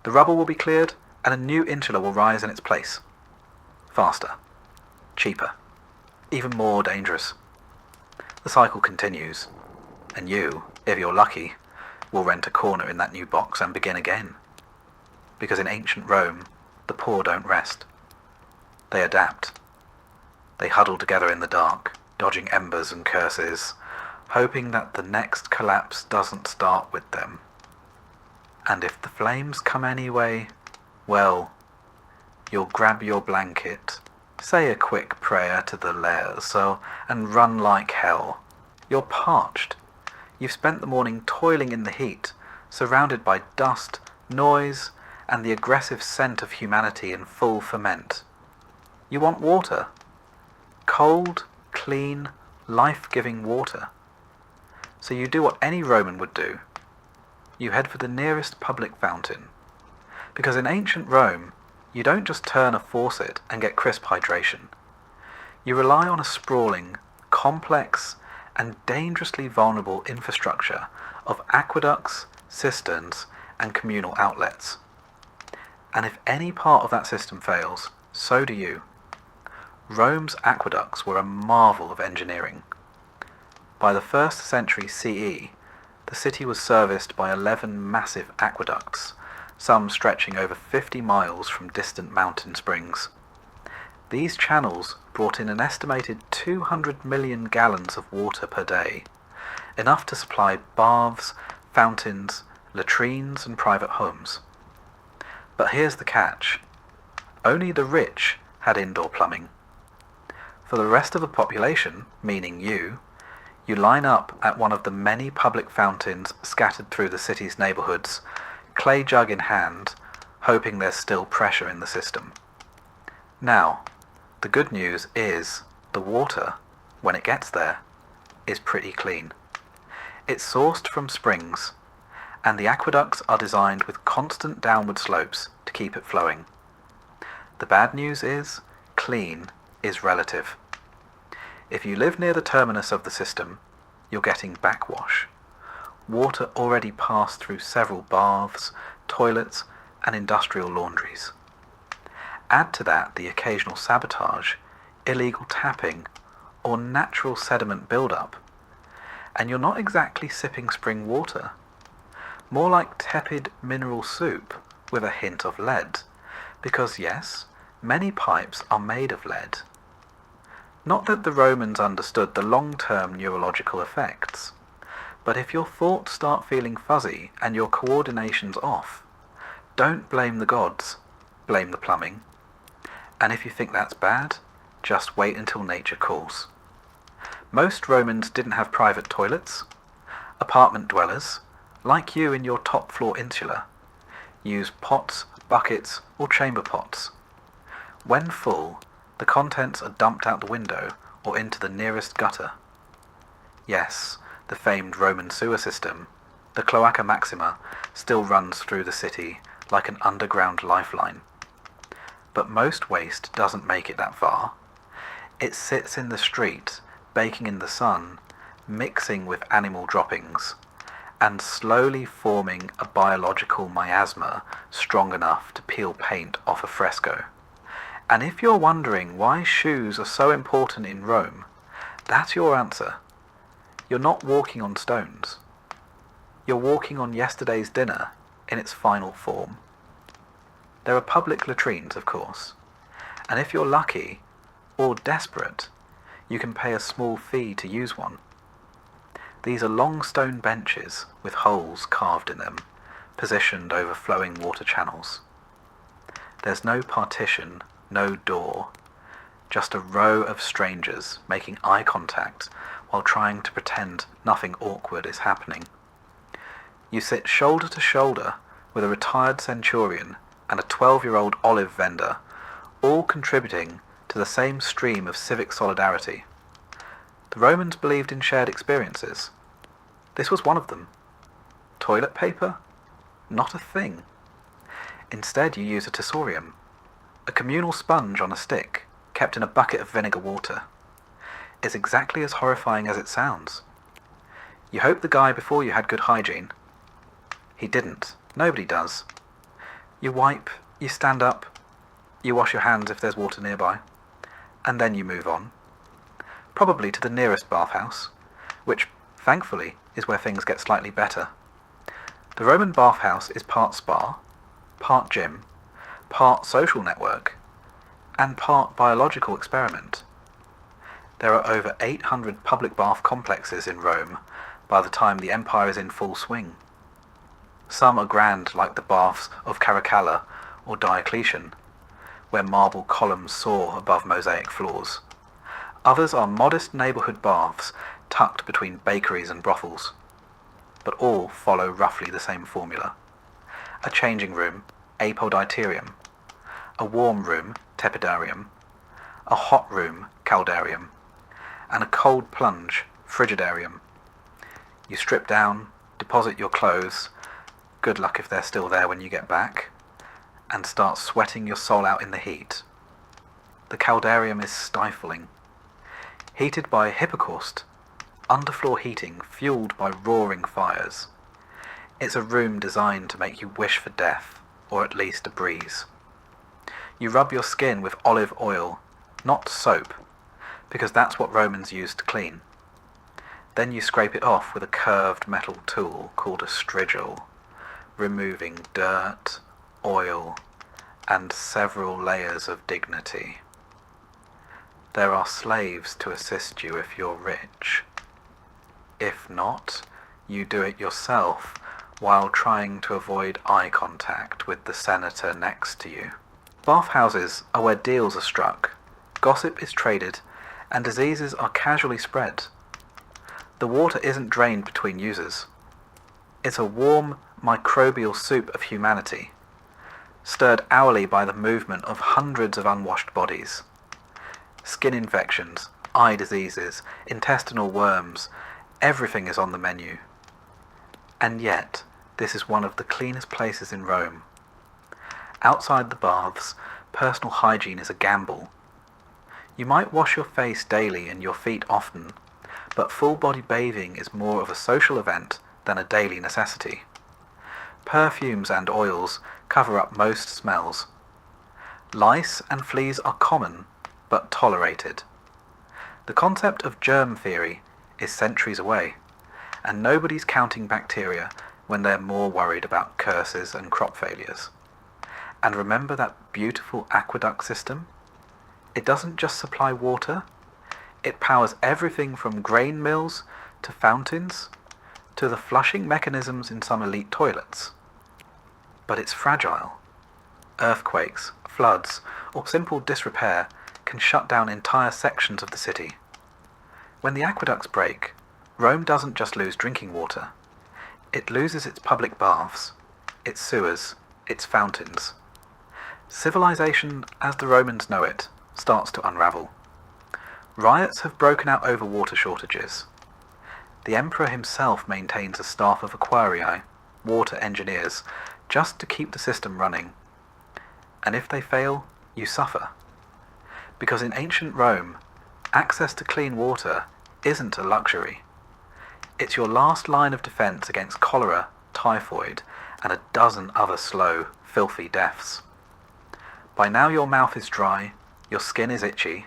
[SPEAKER 1] The rubble will be cleared, and a new insula will rise in its place. Faster, cheaper, even more dangerous. The cycle continues, and you, if you're lucky, will rent a corner in that new box and begin again. Because in ancient Rome, the poor don't rest. They adapt. They huddle together in the dark, dodging embers and curses, hoping that the next collapse doesn't start with them. And if the flames come anyway, well, you'll grab your blanket, say a quick prayer to the Lares, and run like hell. You're parched. You've spent the morning toiling in the heat, surrounded by dust, noise, and the aggressive scent of humanity in full ferment. You want water. Cold, clean, life-giving water. So you do what any Roman would do. You head for the nearest public fountain. Because in ancient Rome, you don't just turn a faucet and get crisp hydration. You rely on a sprawling, complex, and dangerously vulnerable infrastructure of aqueducts, cisterns, and communal outlets. And if any part of that system fails, so do you. Rome's aqueducts were a marvel of engineering. By the 1st century CE, the city was serviced by 11 massive aqueducts, some stretching over 50 miles from distant mountain springs. These channels brought in an estimated 200 million gallons of water per day, enough to supply baths, fountains, latrines, and private homes. But here's the catch. Only the rich had indoor plumbing. For the rest of the population, meaning you line up at one of the many public fountains scattered through the city's neighbourhoods, clay jug in hand, hoping there's still pressure in the system. Now, the good news is the water, when it gets there, is pretty clean. It's sourced from springs, and the aqueducts are designed with constant downward slopes to keep it flowing. The bad news is, clean is relative. If you live near the terminus of the system, you're getting backwash. Water already passed through several baths, toilets, and industrial laundries. Add to that the occasional sabotage, illegal tapping, or natural sediment buildup, and you're not exactly sipping spring water. More like tepid mineral soup with a hint of lead, because yes, many pipes are made of lead. Not that the Romans understood the long-term neurological effects, but if your thoughts start feeling fuzzy and your coordination's off, don't blame the gods, blame the plumbing. And if you think that's bad, just wait until nature calls. Most Romans didn't have private toilets. Apartment dwellers, like you in your top floor insula, use pots, buckets, or chamber pots. When full, the contents are dumped out the window or into the nearest gutter. Yes, the famed Roman sewer system, the Cloaca Maxima, still runs through the city like an underground lifeline. But most waste doesn't make it that far. It sits in the street, baking in the sun, mixing with animal droppings, and slowly forming a biological miasma strong enough to peel paint off a fresco. And if you're wondering why shoes are so important in Rome, that's your answer. You're not walking on stones. You're walking on yesterday's dinner in its final form. There are public latrines, of course, and if you're lucky, or desperate, You can pay a small fee to use one. These are long stone benches with holes carved in them, positioned over flowing water channels. There's no partition, no door, just a row of strangers making eye contact while trying to pretend nothing awkward is happening. You sit shoulder to shoulder with a retired centurion and a 12-year-old olive vendor, all contributing to the same stream of civic solidarity. The Romans believed in shared experiences. This was one of them. Toilet paper? Not a thing. Instead you use a tessorium, a communal sponge on a stick, kept in a bucket of vinegar water. It's exactly as horrifying as it sounds. You hope the guy before you had good hygiene. He didn't. Nobody does. You wipe, you stand up, you wash your hands if there's water nearby, and then you move on. Probably to the nearest bathhouse, which, thankfully, is where things get slightly better. The Roman bathhouse is part spa, part gym, part social network, and part biological experiment. There are over 800 public bath complexes in Rome by the time the empire is in full swing. Some are grand like the baths of Caracalla or Diocletian, where marble columns soar above mosaic floors. Others are modest neighbourhood baths tucked between bakeries and brothels, but all follow roughly the same formula. A changing room, apoditerium, a warm room, tepidarium, a hot room, caldarium, and a cold plunge, frigidarium. You strip down, deposit your clothes, good luck if they're still there when you get back, and start sweating your soul out in the heat. The caldarium is stifling. Heated by hippocaust, underfloor heating fueled by roaring fires. It's a room designed to make you wish for death, or at least a breeze. You rub your skin with olive oil, not soap, because that's what Romans used to clean. Then you scrape it off with a curved metal tool called a strigil, removing dirt, oil, and several layers of dignity. There are slaves to assist you if you're rich. If not, you do it yourself while trying to avoid eye contact with the senator next to you. Bathhouses are where deals are struck, gossip is traded, and diseases are casually spread. The water isn't drained between users. It's a warm, microbial soup of humanity, stirred hourly by the movement of hundreds of unwashed bodies. Skin infections, eye diseases, intestinal worms, everything is on the menu. And yet, this is one of the cleanest places in Rome. Outside the baths, personal hygiene is a gamble. You might wash your face daily and your feet often, but full-body bathing is more of a social event than a daily necessity. Perfumes and oils cover up most smells. Lice and fleas are common, but tolerated. The concept of germ theory is centuries away, and nobody's counting bacteria when they're more worried about curses and crop failures. And remember that beautiful aqueduct system? It doesn't just supply water, it powers everything from grain mills to fountains to the flushing mechanisms in some elite toilets. But it's fragile. Earthquakes, floods, or simple disrepair can shut down entire sections of the city. When the aqueducts break, Rome doesn't just lose drinking water. It loses its public baths, its sewers, its fountains. Civilization, as the Romans know it, starts to unravel. Riots have broken out over water shortages. The emperor himself maintains a staff of equarii, water engineers, just to keep the system running. And if they fail, you suffer. Because in ancient Rome, access to clean water isn't a luxury. It's your last line of defense against cholera, typhoid, and a dozen other slow, filthy deaths. By now your mouth is dry, your skin is itchy,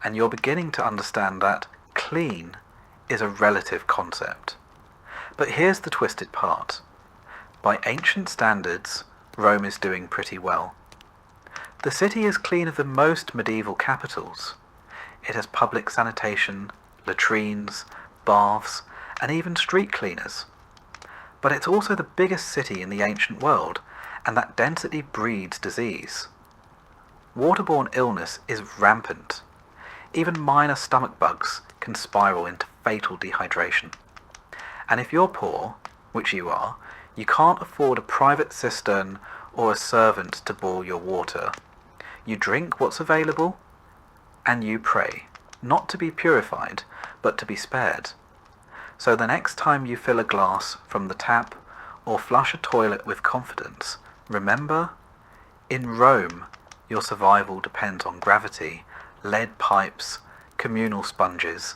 [SPEAKER 1] and you're beginning to understand that clean is a relative concept. But here's the twisted part. By ancient standards, Rome is doing pretty well. The city is cleaner than most medieval capitals. It has public sanitation, latrines, baths, and even street cleaners. But it's also the biggest city in the ancient world, and that density breeds disease. Waterborne illness is rampant. Even minor stomach bugs can spiral into fatal dehydration. And if you're poor, which you are, you can't afford a private cistern or a servant to boil your water. You drink what's available, and you pray, not to be purified, but to be spared. So the next time you fill a glass from the tap or flush a toilet with confidence, remember, in Rome, your survival depends on gravity, lead pipes, communal sponges,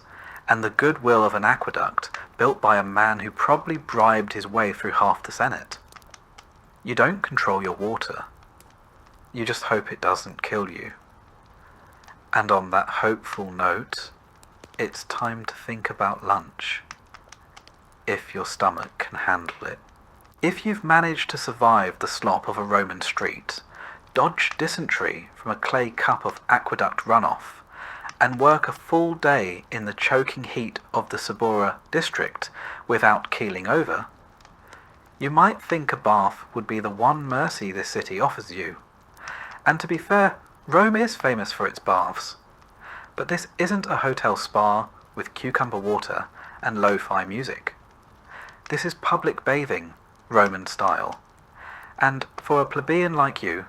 [SPEAKER 1] and the goodwill of an aqueduct built by a man who probably bribed his way through half the Senate. You don't control your water. You just hope it doesn't kill you. And on that hopeful note, it's time to think about lunch, if your stomach can handle it. If you've managed to survive the slop of a Roman street, dodge dysentery from a clay cup of aqueduct runoff, and work a full day in the choking heat of the Sabora district without keeling over, you might think a bath would be the one mercy this city offers you. And to be fair, Rome is famous for its baths. But this isn't a hotel spa with cucumber water and lo-fi music. This is public bathing, Roman style. And for a plebeian like you,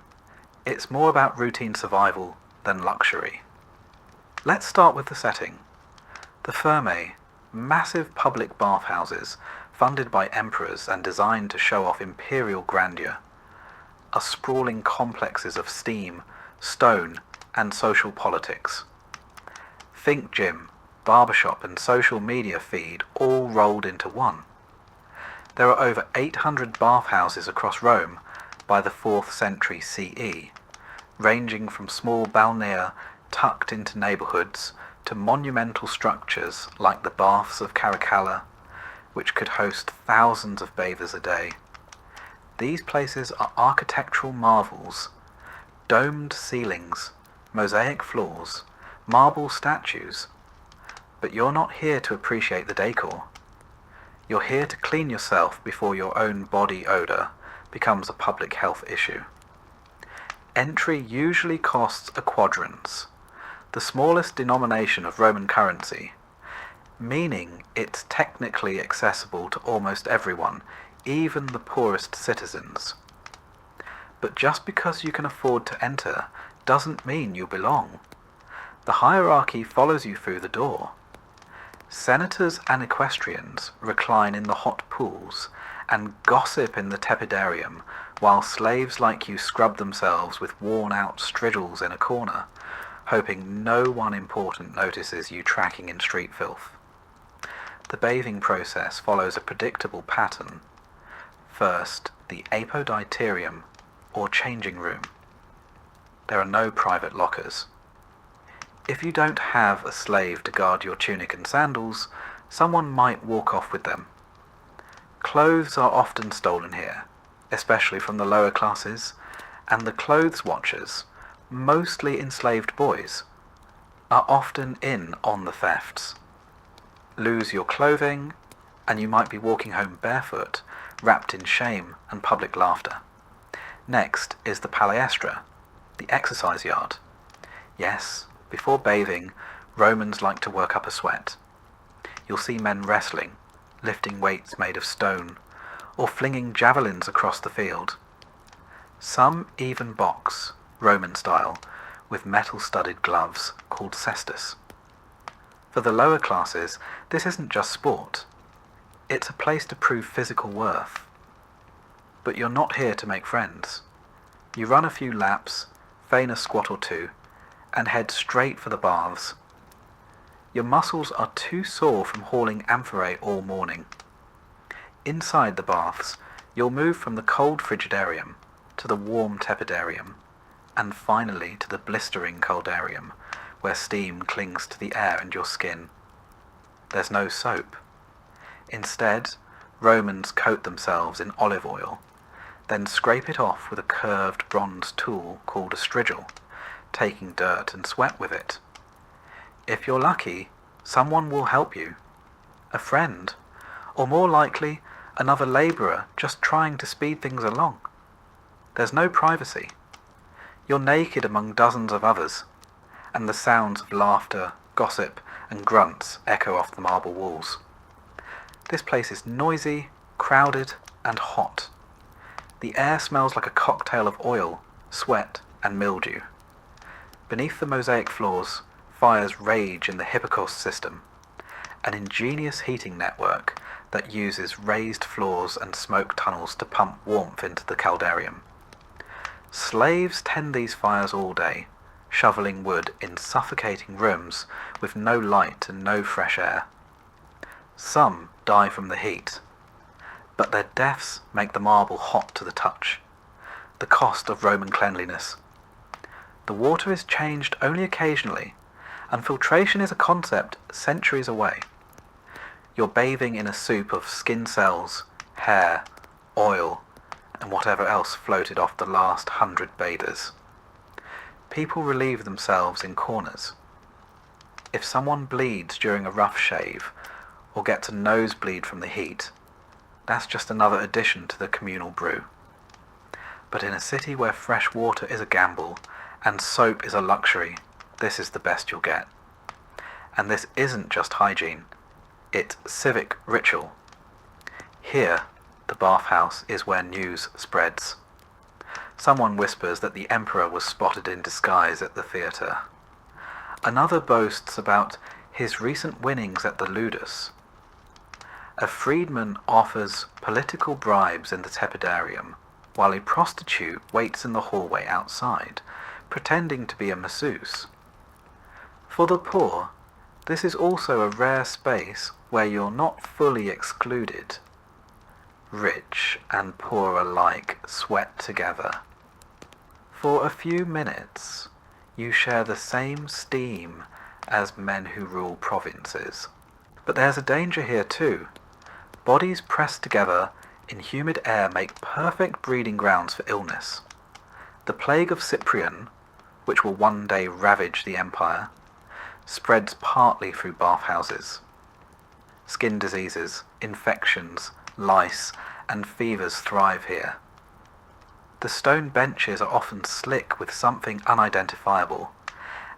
[SPEAKER 1] it's more about routine survival than luxury. Let's start with the setting. The Thermae, massive public bathhouses funded by emperors and designed to show off imperial grandeur, are sprawling complexes of steam, stone, and social politics. Think gym, barbershop, and social media feed all rolled into one. There are over 800 bathhouses across Rome by the 4th century CE, ranging from small balnea tucked into neighbourhoods to monumental structures like the Baths of Caracalla, which could host thousands of bathers a day. These places are architectural marvels: domed ceilings, mosaic floors, marble statues. But you're not here to appreciate the decor. You're here to clean yourself before your own body odour becomes a public health issue. Entry usually costs a quadrans, the smallest denomination of Roman currency, meaning it's technically accessible to almost everyone, even the poorest citizens. But just because you can afford to enter doesn't mean you belong. The hierarchy follows you through the door. Senators and equestrians recline in the hot pools and gossip in the tepidarium, while slaves like you scrub themselves with worn-out strigils in a corner, hoping no one important notices you tracking in street filth. The bathing process follows a predictable pattern. First, the apoditarium, or changing room. There are no private lockers. If you don't have a slave to guard your tunic and sandals, someone might walk off with them. Clothes are often stolen here, especially from the lower classes, and the clothes watchers, mostly enslaved boys, are often in on the thefts. Lose your clothing, and you might be walking home barefoot, wrapped in shame and public laughter. Next is the palaestra, the exercise yard. Yes, before bathing, Romans like to work up a sweat. You'll see men wrestling, lifting weights made of stone, or flinging javelins across the field. Some even box, Roman style, with metal-studded gloves called cestus. For the lower classes, this isn't just sport. It's a place to prove physical worth. But you're not here to make friends. You run a few laps, feign a squat or two, and head straight for the baths. Your muscles are too sore from hauling amphorae all morning. Inside the baths, you'll move from the cold frigidarium to the warm tepidarium, and finally to the blistering coldarium, where steam clings to the air and your skin. There's no soap. Instead, Romans coat themselves in olive oil, then scrape it off with a curved bronze tool called a strigil, taking dirt and sweat with it. If you're lucky, someone will help you. A friend, or more likely, another labourer just trying to speed things along. There's no privacy. You're naked among dozens of others, and the sounds of laughter, gossip, and grunts echo off the marble walls. This place is noisy, crowded, and hot. The air smells like a cocktail of oil, sweat, and mildew. Beneath the mosaic floors, fires rage in the Hipparcos system, an ingenious heating network that uses raised floors and smoke tunnels to pump warmth into the caldarium. Slaves tend these fires all day, shoveling wood in suffocating rooms with no light and no fresh air. Some die from the heat, but their deaths make the marble hot to the touch, the cost of Roman cleanliness. The water is changed only occasionally, and filtration is a concept centuries away. You're bathing in a soup of skin cells, hair, oil, and whatever else floated off the last 100 bathers. People relieve themselves in corners. If someone bleeds during a rough shave, or gets a nosebleed from the heat, that's just another addition to the communal brew. But in a city where fresh water is a gamble, and soap is a luxury, this is the best you'll get. And this isn't just hygiene, it's civic ritual. Here, the bathhouse is where news spreads. Someone whispers that the emperor was spotted in disguise at the theatre. Another boasts about his recent winnings at the ludus. A freedman offers political bribes in the tepidarium, while a prostitute waits in the hallway outside, pretending to be a masseuse. For the poor, this is also a rare space where you're not fully excluded. Rich and poor alike sweat together. For a few minutes, you share the same steam as men who rule provinces. But there's a danger here too. Bodies pressed together in humid air make perfect breeding grounds for illness. The plague of Cyprian, which will one day ravage the empire, spreads partly through bathhouses. Skin diseases, infections, lice, and fevers thrive here. The stone benches are often slick with something unidentifiable,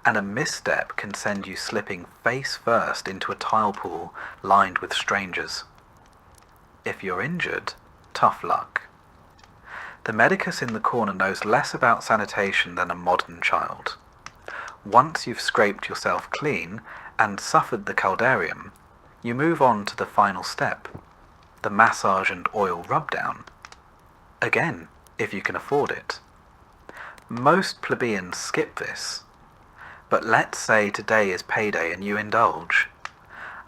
[SPEAKER 1] and a misstep can send you slipping face first into a tile pool lined with strangers. If you're injured, tough luck. The medicus in the corner knows less about sanitation than a modern child. Once you've scraped yourself clean and suffered the caldarium, you move on to the final step, the massage and oil rubdown. Again, if you can afford it. Most plebeians skip this, but let's say today is payday and you indulge.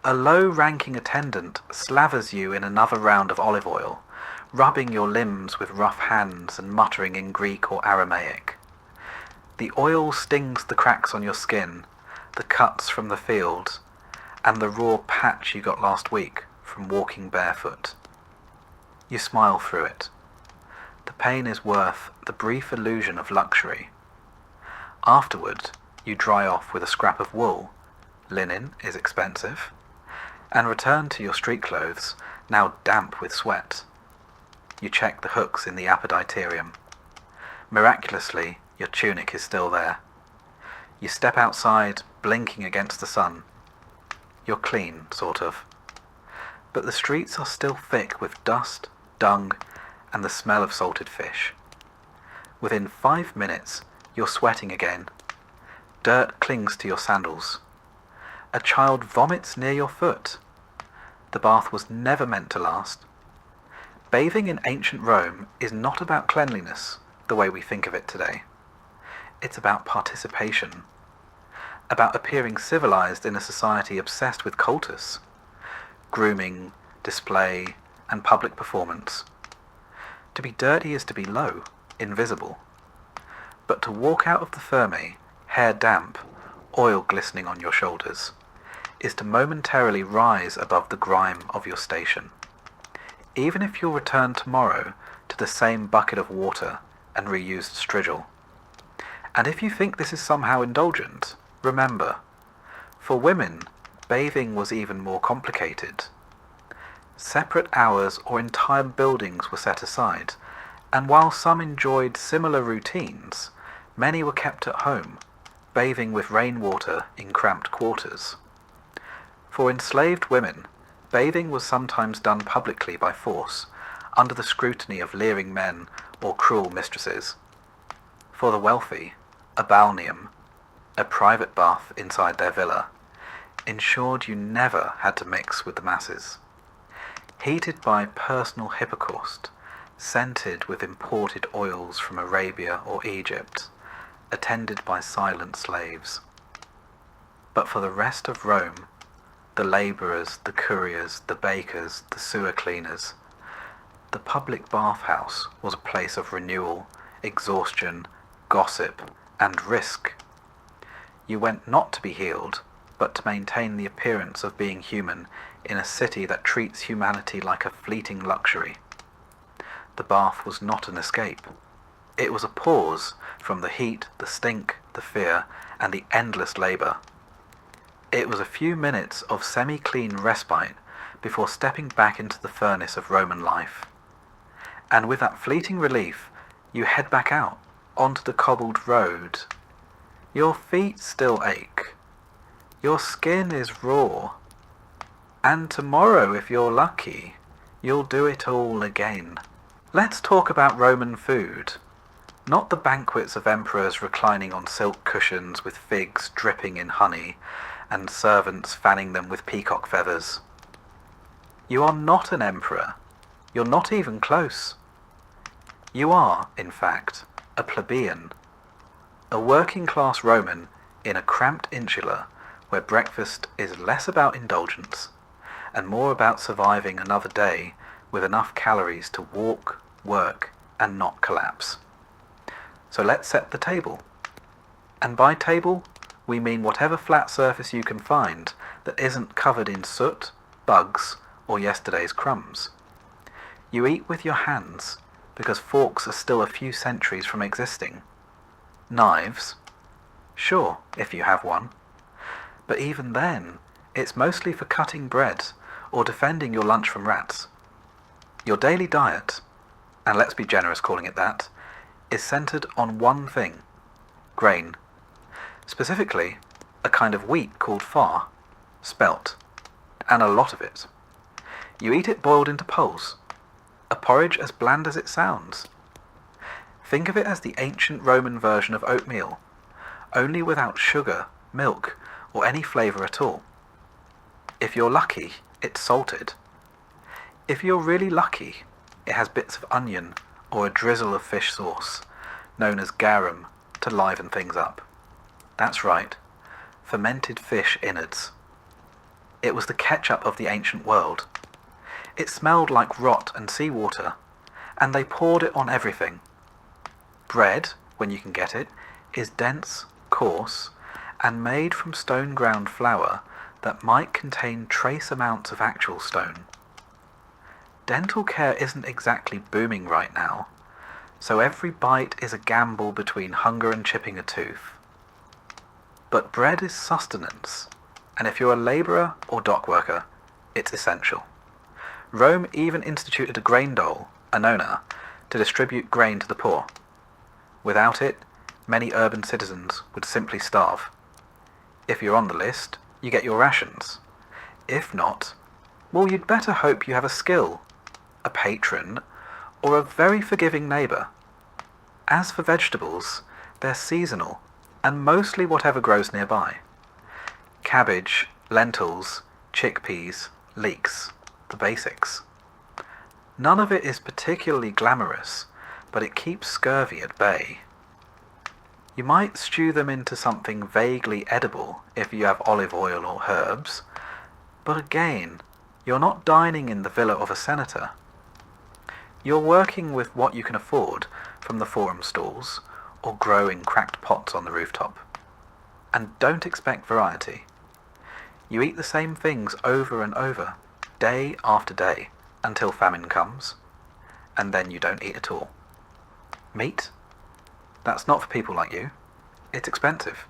[SPEAKER 1] A low-ranking attendant slavers you in another round of olive oil, rubbing your limbs with rough hands and muttering in Greek or Aramaic. The oil stings the cracks on your skin, the cuts from the field, and the raw patch you got last week from walking barefoot. You smile through it. The pain is worth the brief illusion of luxury. Afterward, you dry off with a scrap of wool. Linen is expensive. And return to your street clothes, now damp with sweat. You check the hooks in the appetiterium. Miraculously, your tunic is still there. You step outside, blinking against the sun. You're clean, sort of. But the streets are still thick with dust, dung, and the smell of salted fish. Within 5 minutes, you're sweating again. Dirt clings to your sandals. A child vomits near your foot. The bath was never meant to last. Bathing in ancient Rome is not about cleanliness, the way we think of it today. It's about participation. About appearing civilized in a society obsessed with cultus, grooming, display, and public performance. To be dirty is to be low, invisible. But to walk out of the Thermae, hair damp, oil glistening on your shoulders, is to momentarily rise above the grime of your station. Even if you'll return tomorrow to the same bucket of water and reused strigil. And if you think this is somehow indulgent, remember, For women, bathing was even more complicated. Separate hours or entire buildings were set aside, and while some enjoyed similar routines, many were kept at home, bathing with rainwater in cramped quarters. For enslaved women, bathing was sometimes done publicly by force, under the scrutiny of leering men or cruel mistresses. For the wealthy, a balneum, a private bath inside their villa, ensured you never had to mix with the masses. Heated by personal hippocaust, scented with imported oils from Arabia or Egypt, attended by silent slaves. But for the rest of Rome, the labourers, the couriers, the bakers, the sewer cleaners, the public bathhouse was a place of renewal, exhaustion, gossip, and risk. You went not to be healed, but to maintain the appearance of being human in a city that treats humanity like a fleeting luxury. The bath was not an escape. It was a pause from the heat, the stink, the fear, and the endless labour. It was a few minutes of semi-clean respite before stepping back into the furnace of Roman life. And with that fleeting relief, you head back out onto the cobbled road. Your feet still ache. Your skin is raw. And tomorrow, if you're lucky, you'll do it all again. Let's talk about Roman food. Not the banquets of emperors reclining on silk cushions with figs dripping in honey and servants fanning them with peacock feathers. You are not an emperor. You're not even close. You are, in fact, a plebeian. A working-class Roman in a cramped insula where breakfast is less about indulgence and more about surviving another day with enough calories to walk, work, and not collapse. So let's set the table. And by table, we mean whatever flat surface you can find that isn't covered in soot, bugs, or yesterday's crumbs. You eat with your hands, because forks are still a few centuries from existing. Knives? Sure, if you have one. But even then, it's mostly for cutting bread or defending your lunch from rats. Your daily diet, and let's be generous calling it that, is centered on one thing: grain. Specifically, a kind of wheat called far, spelt, and a lot of it. You eat it boiled into pulse, a porridge as bland as it sounds. Think of it as the ancient Roman version of oatmeal, only without sugar, milk, or any flavour at all. If you're lucky, it's salted. If you're really lucky, it has bits of onion or a drizzle of fish sauce, known as garum, to liven things up. That's right, fermented fish innards. It was the ketchup of the ancient world. It smelled like rot and seawater, and they poured it on everything. Bread, when you can get it, is dense, coarse, and made from stone-ground flour that might contain trace amounts of actual stone. Dental care isn't exactly booming right now, so every bite is a gamble between hunger and chipping a tooth. But bread is sustenance, and if you're a labourer or dock worker, it's essential. Rome even instituted a grain dole, a nona, to distribute grain to the poor. Without it, many urban citizens would simply starve. If you're on the list, you get your rations. If not, well, you'd better hope you have a skill, a patron, or a very forgiving neighbour. As for vegetables, they're seasonal, and mostly whatever grows nearby. Cabbage, lentils, chickpeas, leeks, the basics. None of it is particularly glamorous, but it keeps scurvy at bay. You might stew them into something vaguely edible if you have olive oil or herbs, but again, you're not dining in the villa of a senator. You're working with what you can afford from the forum stalls, or grow in cracked pots on the rooftop. And don't expect variety. You eat the same things over and over, day after day, until famine comes, and then you don't eat at all. Meat? That's not for people like you. It's expensive.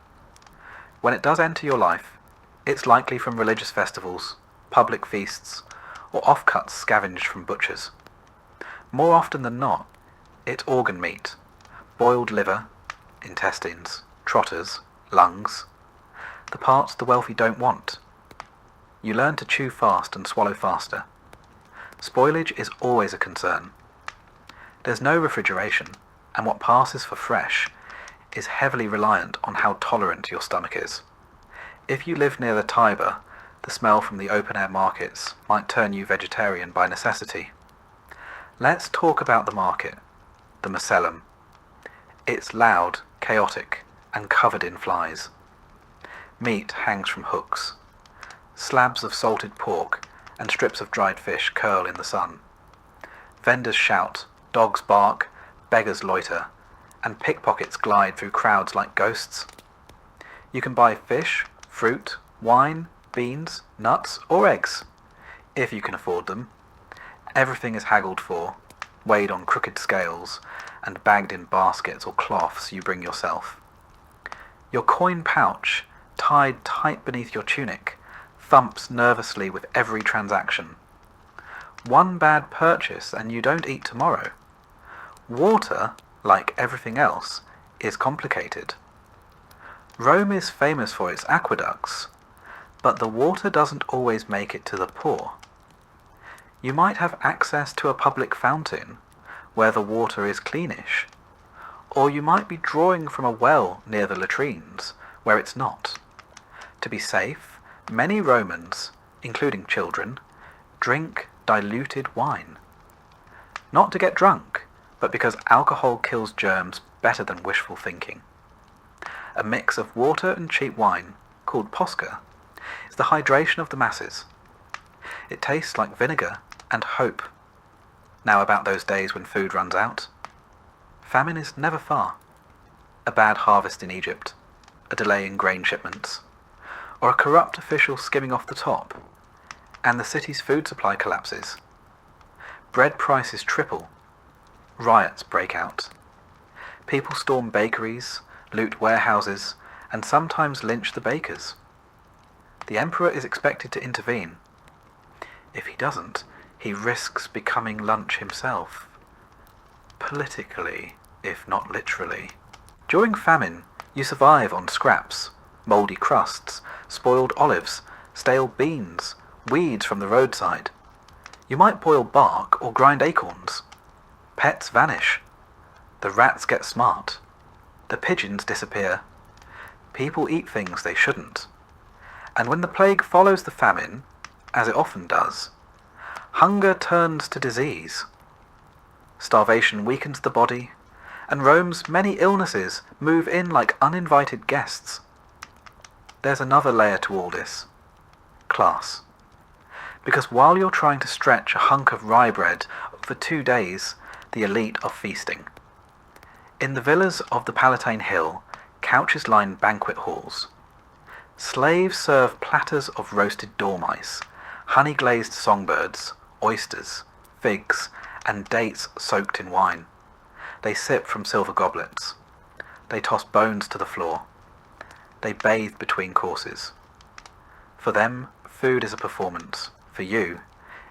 [SPEAKER 1] When it does enter your life, It's likely from religious festivals, public feasts, or offcuts scavenged from butchers. More often than not, it's organ meat, boiled liver, intestines, trotters, lungs, the parts the wealthy don't want. You learn to chew fast and swallow faster. Spoilage is always a concern. There's no refrigeration, and what passes for fresh is heavily reliant on how tolerant your stomach is. If you live near the Tiber, the smell from the open-air markets might turn you vegetarian by necessity. Let's talk about the market, the macellum. It's loud, chaotic, and covered in flies. Meat hangs from hooks. Slabs of salted pork and strips of dried fish curl in the sun. Vendors shout, dogs bark, beggars loiter, and pickpockets glide through crowds like ghosts. You can buy fish, fruit, wine, beans, nuts, or eggs, if you can afford them. Everything is haggled for, weighed on crooked scales, and bagged in baskets or cloths you bring yourself. Your coin pouch, tied tight beneath your tunic, thumps nervously with every transaction. One bad purchase and you don't eat tomorrow. Water, like everything else, is complicated. Rome is famous for its aqueducts, but the water doesn't always make it to the poor. You might have access to a public fountain, where the water is cleanish, or you might be drawing from a well near the latrines, where it's not. To be safe, many Romans, including children, drink diluted wine. Not to get drunk, but because alcohol kills germs better than wishful thinking. A mix of water and cheap wine, called posca, is the hydration of the masses. It tastes like vinegar and hope. Now about those days when food runs out. Famine is never far. A bad harvest in Egypt, a delay in grain shipments, or a corrupt official skimming off the top, and the city's food supply collapses. Bread prices triple. Riots break out. People storm bakeries, loot warehouses, and sometimes lynch the bakers. The emperor is expected to intervene. If he doesn't, he risks becoming lunch himself. Politically, if not literally. During famine, you survive on scraps, mouldy crusts, spoiled olives, stale beans, weeds from the roadside. You might boil bark or grind acorns. Pets vanish. The rats get smart. The pigeons disappear. People eat things they shouldn't. And when the plague follows the famine, as it often does, hunger turns to disease. Starvation weakens the body, and Rome's many illnesses move in like uninvited guests. There's another layer to all this. Class. Because while you're trying to stretch a hunk of rye bread over 2 days, the elite are feasting. In the villas of the Palatine Hill, couches line banquet halls. Slaves serve platters of roasted dormice, honey-glazed songbirds, oysters, figs, and dates soaked in wine. They sip from silver goblets. They toss bones to the floor. They bathe between courses. For them, food is a performance. For you,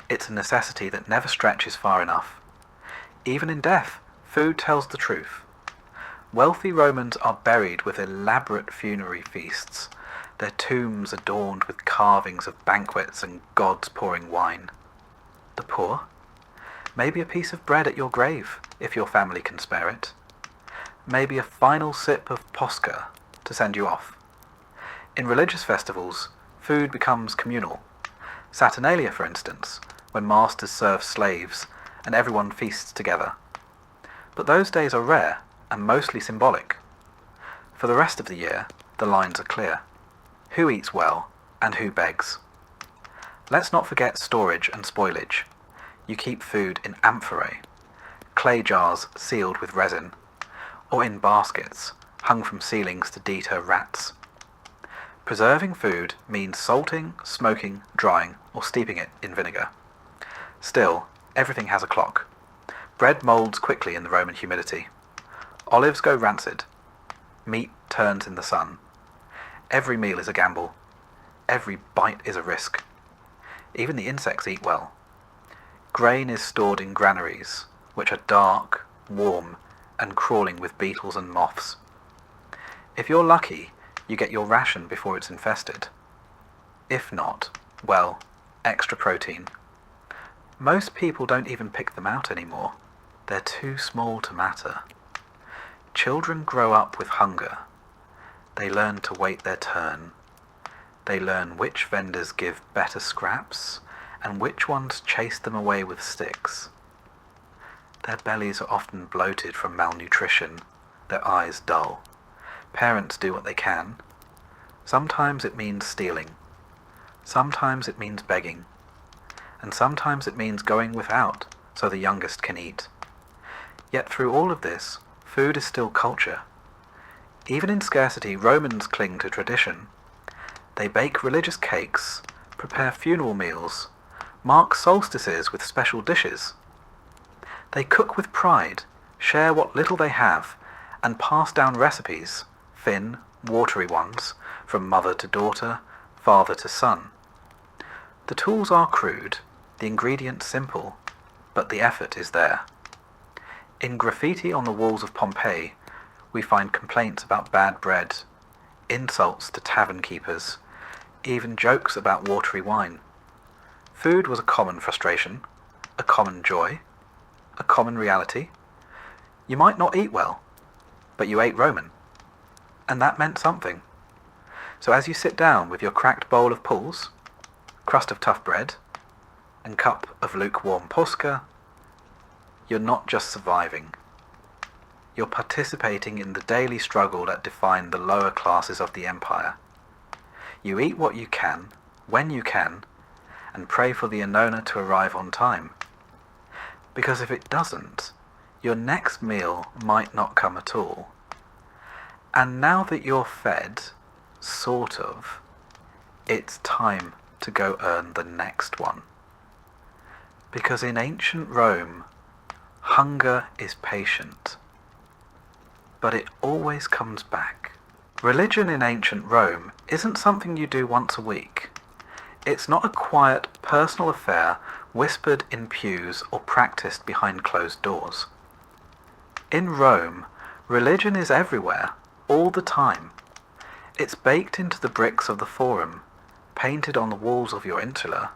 [SPEAKER 1] it's a necessity that never stretches far enough. Even in death, food tells the truth. Wealthy Romans are buried with elaborate funerary feasts, their tombs adorned with carvings of banquets and gods pouring wine. The poor? Maybe a piece of bread at your grave, if your family can spare it. Maybe a final sip of posca to send you off. In religious festivals, food becomes communal. Saturnalia, for instance, when masters serve slaves and everyone feasts together. But those days are rare and mostly symbolic. For the rest of the year, the lines are clear. Who eats well and who begs? Let's not forget storage and spoilage. You keep food in amphorae, clay jars sealed with resin, or in baskets hung from ceilings to deter rats. Preserving food means salting, smoking, drying, or steeping it in vinegar. Still, everything has a clock. Bread moulds quickly in the Roman humidity. Olives go rancid. Meat turns in the sun. Every meal is a gamble. Every bite is a risk. Even the insects eat well. Grain is stored in granaries, which are dark, warm, and crawling with beetles and moths. If you're lucky, you get your ration before it's infested. If not, well, extra protein. Most people don't even pick them out anymore. They're too small to matter. Children grow up with hunger. They learn to wait their turn. They learn which vendors give better scraps and which ones chase them away with sticks. Their bellies are often bloated from malnutrition, their eyes dull. Parents do what they can. Sometimes it means stealing. Sometimes it means begging. And sometimes it means going without so the youngest can eat. Yet through all of this, food is still culture. Even in scarcity, Romans cling to tradition. They bake religious cakes, prepare funeral meals, mark solstices with special dishes. They cook with pride, share what little they have, and pass down recipes, thin, watery ones, from mother to daughter, father to son. The tools are crude, the ingredients simple, but the effort is there. In graffiti on the walls of Pompeii, we find complaints about bad bread, insults to tavern keepers, even jokes about watery wine. Food was a common frustration, a common joy, a common reality. You might not eat well, but you ate Roman, and that meant something. So as you sit down with your cracked bowl of pulse, crust of tough bread, and cup of lukewarm posca, you're not just surviving. You're participating in the daily struggle that defined the lower classes of the empire. You eat what you can, when you can, and pray for the annona to arrive on time. Because if it doesn't, your next meal might not come at all. And now that you're fed, sort of, it's time to go earn the next one. Because in ancient Rome, hunger is patient, but it always comes back. Religion in ancient Rome isn't something you do once a week. It's not a quiet, personal affair whispered in pews or practiced behind closed doors. In Rome, religion is everywhere, all the time. It's baked into the bricks of the forum, painted on the walls of your insula,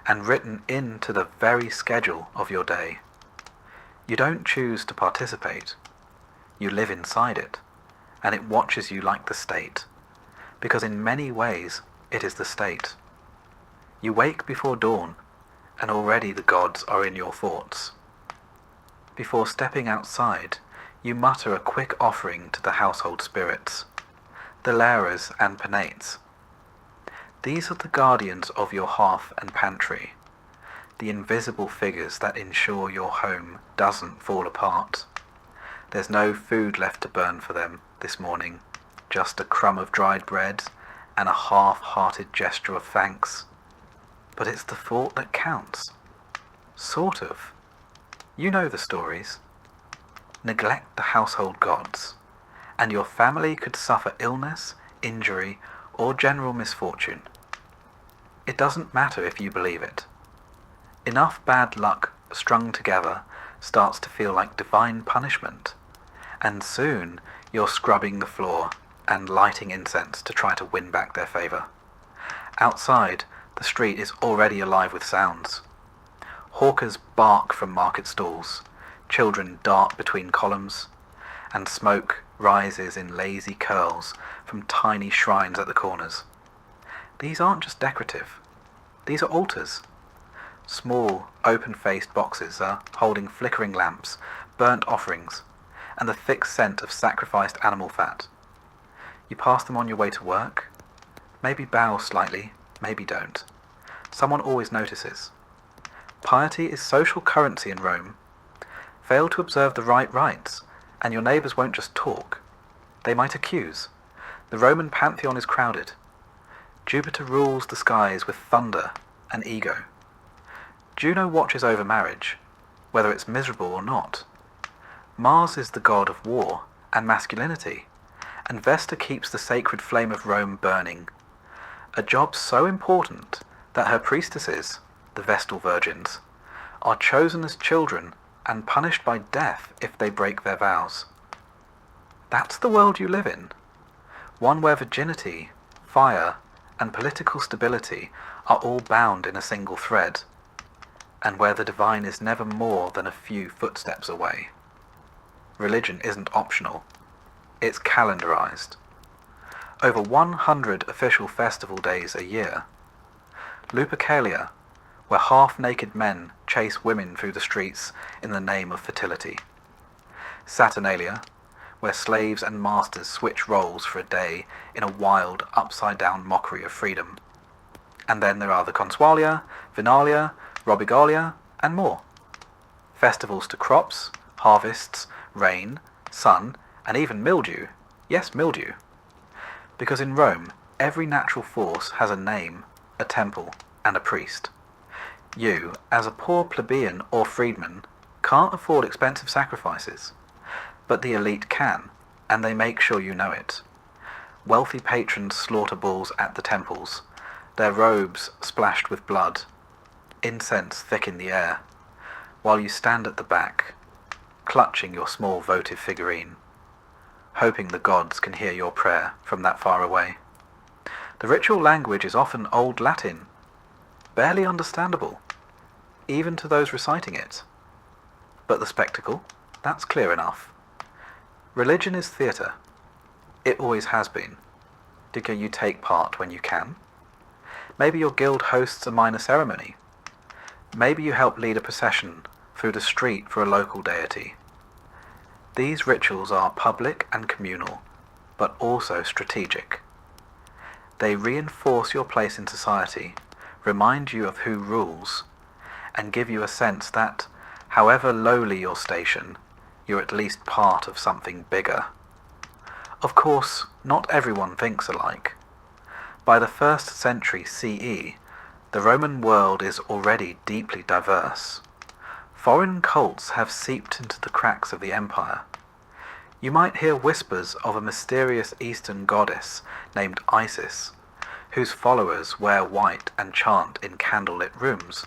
[SPEAKER 1] and written into the very schedule of your day. You don't choose to participate. You live inside it, and it watches you like the state, because in many ways it is the state. You wake before dawn, and already the gods are in your thoughts. Before stepping outside, you mutter a quick offering to the household spirits, the lares and penates. These are the guardians of your hearth and pantry, the invisible figures that ensure your home doesn't fall apart. There's no food left to burn for them this morning, just a crumb of dried bread and a half-hearted gesture of thanks. But it's the thought that counts. Sort of. You know the stories. Neglect the household gods, and your family could suffer illness, injury, or general misfortune. It doesn't matter if you believe it. Enough bad luck strung together starts to feel like divine punishment, and soon you're scrubbing the floor and lighting incense to try to win back their favour. Outside, the street is already alive with sounds. Hawkers bark from market stalls, children dart between columns, and smoke rises in lazy curls from tiny shrines at the corners. These aren't just decorative. These are altars. Small, open-faced boxes are holding flickering lamps, burnt offerings, and the thick scent of sacrificed animal fat. You pass them on your way to work. Maybe bow slightly, maybe don't. Someone always notices. Piety is social currency in Rome. Fail to observe the right rites, and your neighbours won't just talk. They might accuse. The Roman pantheon is crowded. Jupiter rules the skies with thunder and ego. Juno watches over marriage, whether it's miserable or not. Mars is the god of war and masculinity, and Vesta keeps the sacred flame of Rome burning. a job so important that her priestesses, the Vestal Virgins, are chosen as children and punished by death if they break their vows. That's the world you live in, one where virginity, fire, and political stability are all bound in a single thread, and where the divine is never more than a few footsteps away. Religion isn't optional, it's calendarized. Over 100 official festival days a year. Lupercalia, where half-naked men chase women through the streets in the name of fertility. Saturnalia, where slaves and masters switch roles for a day in a wild, upside-down mockery of freedom. And then there are the Consualia, Vinalia, Robigalia, and more. Festivals to crops, harvests, rain, sun, and even mildew. Yes, mildew. Because in Rome, every natural force has a name, a temple, and a priest. You, as a poor plebeian or freedman, can't afford expensive sacrifices. But the elite can, and they make sure you know it. Wealthy patrons slaughter bulls at the temples, their robes splashed with blood, incense thick in the air, while you stand at the back, clutching your small votive figurine, hoping the gods can hear your prayer from that far away. The ritual language is often Old Latin, barely understandable, even to those reciting it. But the spectacle, that's clear enough. Religion is theatre. It always has been. Do you take part when you can? Maybe your guild hosts a minor ceremony. Maybe you help lead a procession through the street for a local deity. These rituals are public and communal, but also strategic. They reinforce your place in society, remind you of who rules, and give you a sense that, however lowly your station, you're at least part of something bigger. Of course, not everyone thinks alike. By the 1st century CE, the Roman world is already deeply diverse. Foreign cults have seeped into the cracks of the empire. You might hear whispers of a mysterious Eastern goddess named Isis, whose followers wear white and chant in candlelit rooms.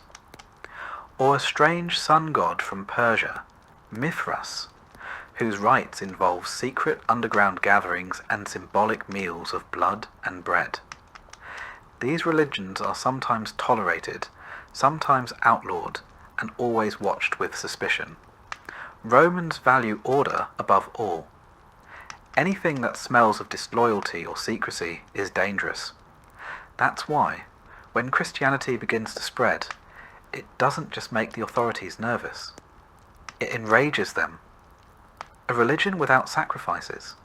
[SPEAKER 1] Or a strange sun god from Persia, Mithras, whose rites involve secret underground gatherings and symbolic meals of blood and bread. These religions are sometimes tolerated, sometimes outlawed, and always watched with suspicion. Romans value order above all. Anything that smells of disloyalty or secrecy is dangerous. That's why, when Christianity begins to spread, it doesn't just make the authorities nervous. It enrages them. A religion without sacrifices?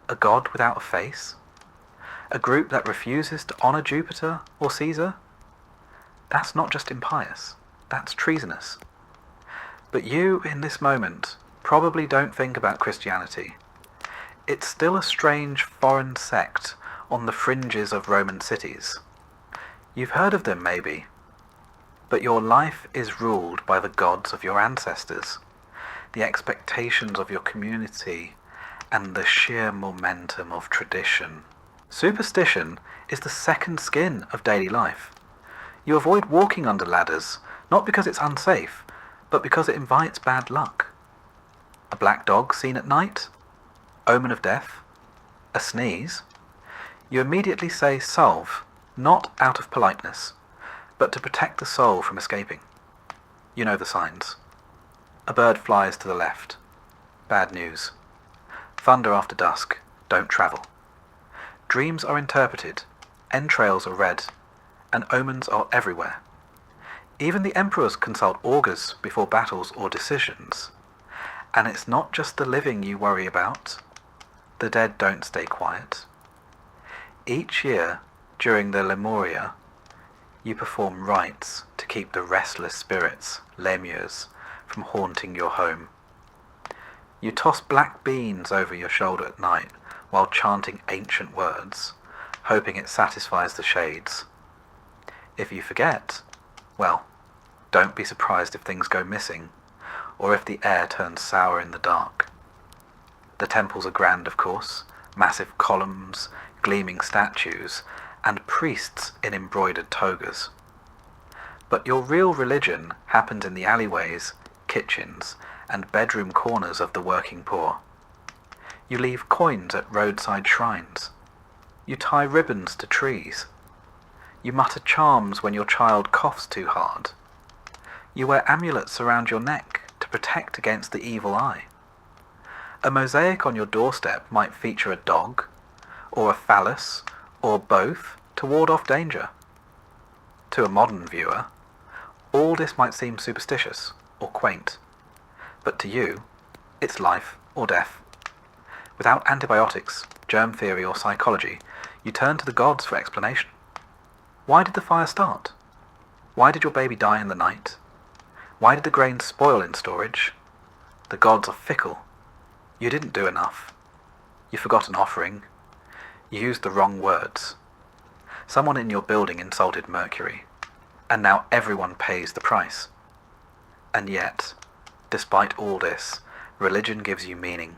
[SPEAKER 1] A god without a face? A group that refuses to honour Jupiter or Caesar? That's not just impious, that's treasonous. But you, in this moment, probably don't think about Christianity. It's still a strange foreign sect on the fringes of Roman cities. You've heard of them, maybe. But your life is ruled by the gods of your ancestors, the expectations of your community, and the sheer momentum of tradition. Superstition is the second skin of daily life. You avoid walking under ladders, not because it's unsafe, but because it invites bad luck. A black dog seen at night? Omen of death? A sneeze? You immediately say salve, not out of politeness, but to protect the soul from escaping. You know the signs. A bird flies to the left. Bad news. Thunder after dusk. Don't travel. Dreams are interpreted, entrails are read, and omens are everywhere. Even the emperors consult augurs before battles or decisions. And it's not just the living you worry about. The dead don't stay quiet. Each year, during the Lemuria, you perform rites to keep the restless spirits, lemures, from haunting your home. You toss black beans over your shoulder at night while chanting ancient words, hoping it satisfies the shades. If you forget, well, don't be surprised if things go missing, or if the air turns sour in the dark. The temples are grand, of course, massive columns, gleaming statues, and priests in embroidered togas. But your real religion happens in the alleyways, kitchens, and bedroom corners of the working poor. You leave coins at roadside shrines. You tie ribbons to trees. You mutter charms when your child coughs too hard. You wear amulets around your neck to protect against the evil eye. A mosaic on your doorstep might feature a dog, or a phallus, or both to ward off danger. To a modern viewer, all this might seem superstitious or quaint, but to you, it's life or death. Without antibiotics, germ theory or psychology, you turn to the gods for explanation. Why did the fire start? Why did your baby die in the night? Why did the grain spoil in storage? The gods are fickle. You didn't do enough. You forgot an offering. You used the wrong words. Someone in your building insulted Mercury, and now everyone pays the price. And yet, despite all this, religion gives you meaning,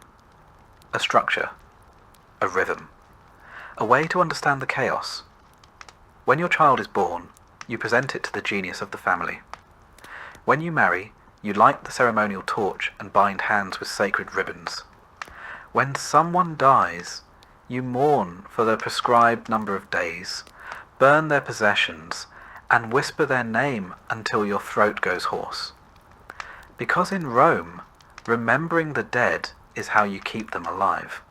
[SPEAKER 1] a structure, a rhythm, a way to understand the chaos. When your child is born, you present it to the genius of the family. When you marry, you light the ceremonial torch and bind hands with sacred ribbons. When someone dies, you mourn for the prescribed number of days, burn their possessions, and whisper their name until your throat goes hoarse. Because in Rome, remembering the dead is how you keep them alive.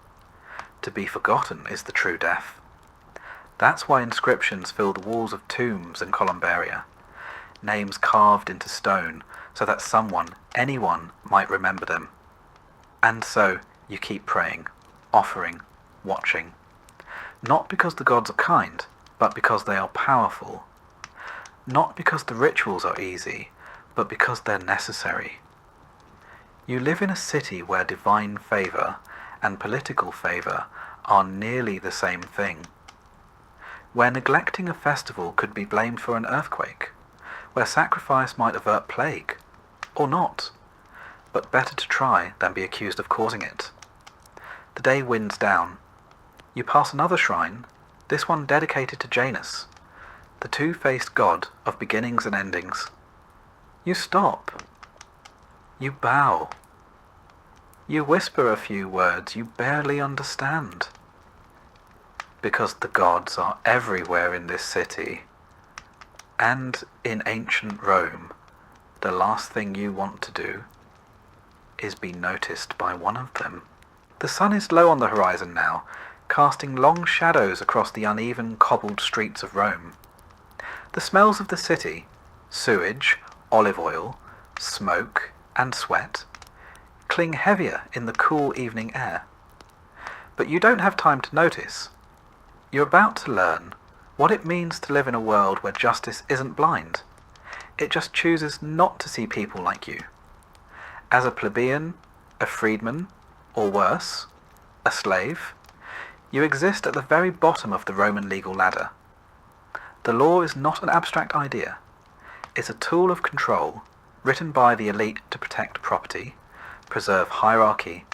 [SPEAKER 1] To be forgotten is the true death. That's why inscriptions fill the walls of tombs and columbaria, names carved into stone so that someone, anyone, might remember them. And so you keep praying, offering, watching. Not because the gods are kind, but because they are powerful. Not because the rituals are easy, but because they're necessary. You live in a city where divine favour and political favour are nearly the same thing. Where neglecting a festival could be blamed for an earthquake. Where sacrifice might avert plague. Or not. But better to try than be accused of causing it. The day winds down. You pass another shrine, this one dedicated to Janus, the two-faced god of beginnings and endings. You stop. You bow. You whisper a few words you barely understand. Because the gods are everywhere in this city. And in ancient Rome, the last thing you want to do is be noticed by one of them. The sun is low on the horizon now, casting long shadows across the uneven, cobbled streets of Rome. The smells of the city, sewage, olive oil, smoke, and sweat, cling heavier in the cool evening air. But you don't have time to notice. You're about to learn what it means to live in a world where justice isn't blind. It just chooses not to see people like you. As a plebeian, a freedman, or worse, a slave, you exist at the very bottom of the Roman legal ladder. The law is not an abstract idea. It's a tool of control, written by the elite to protect property, preserve hierarchy,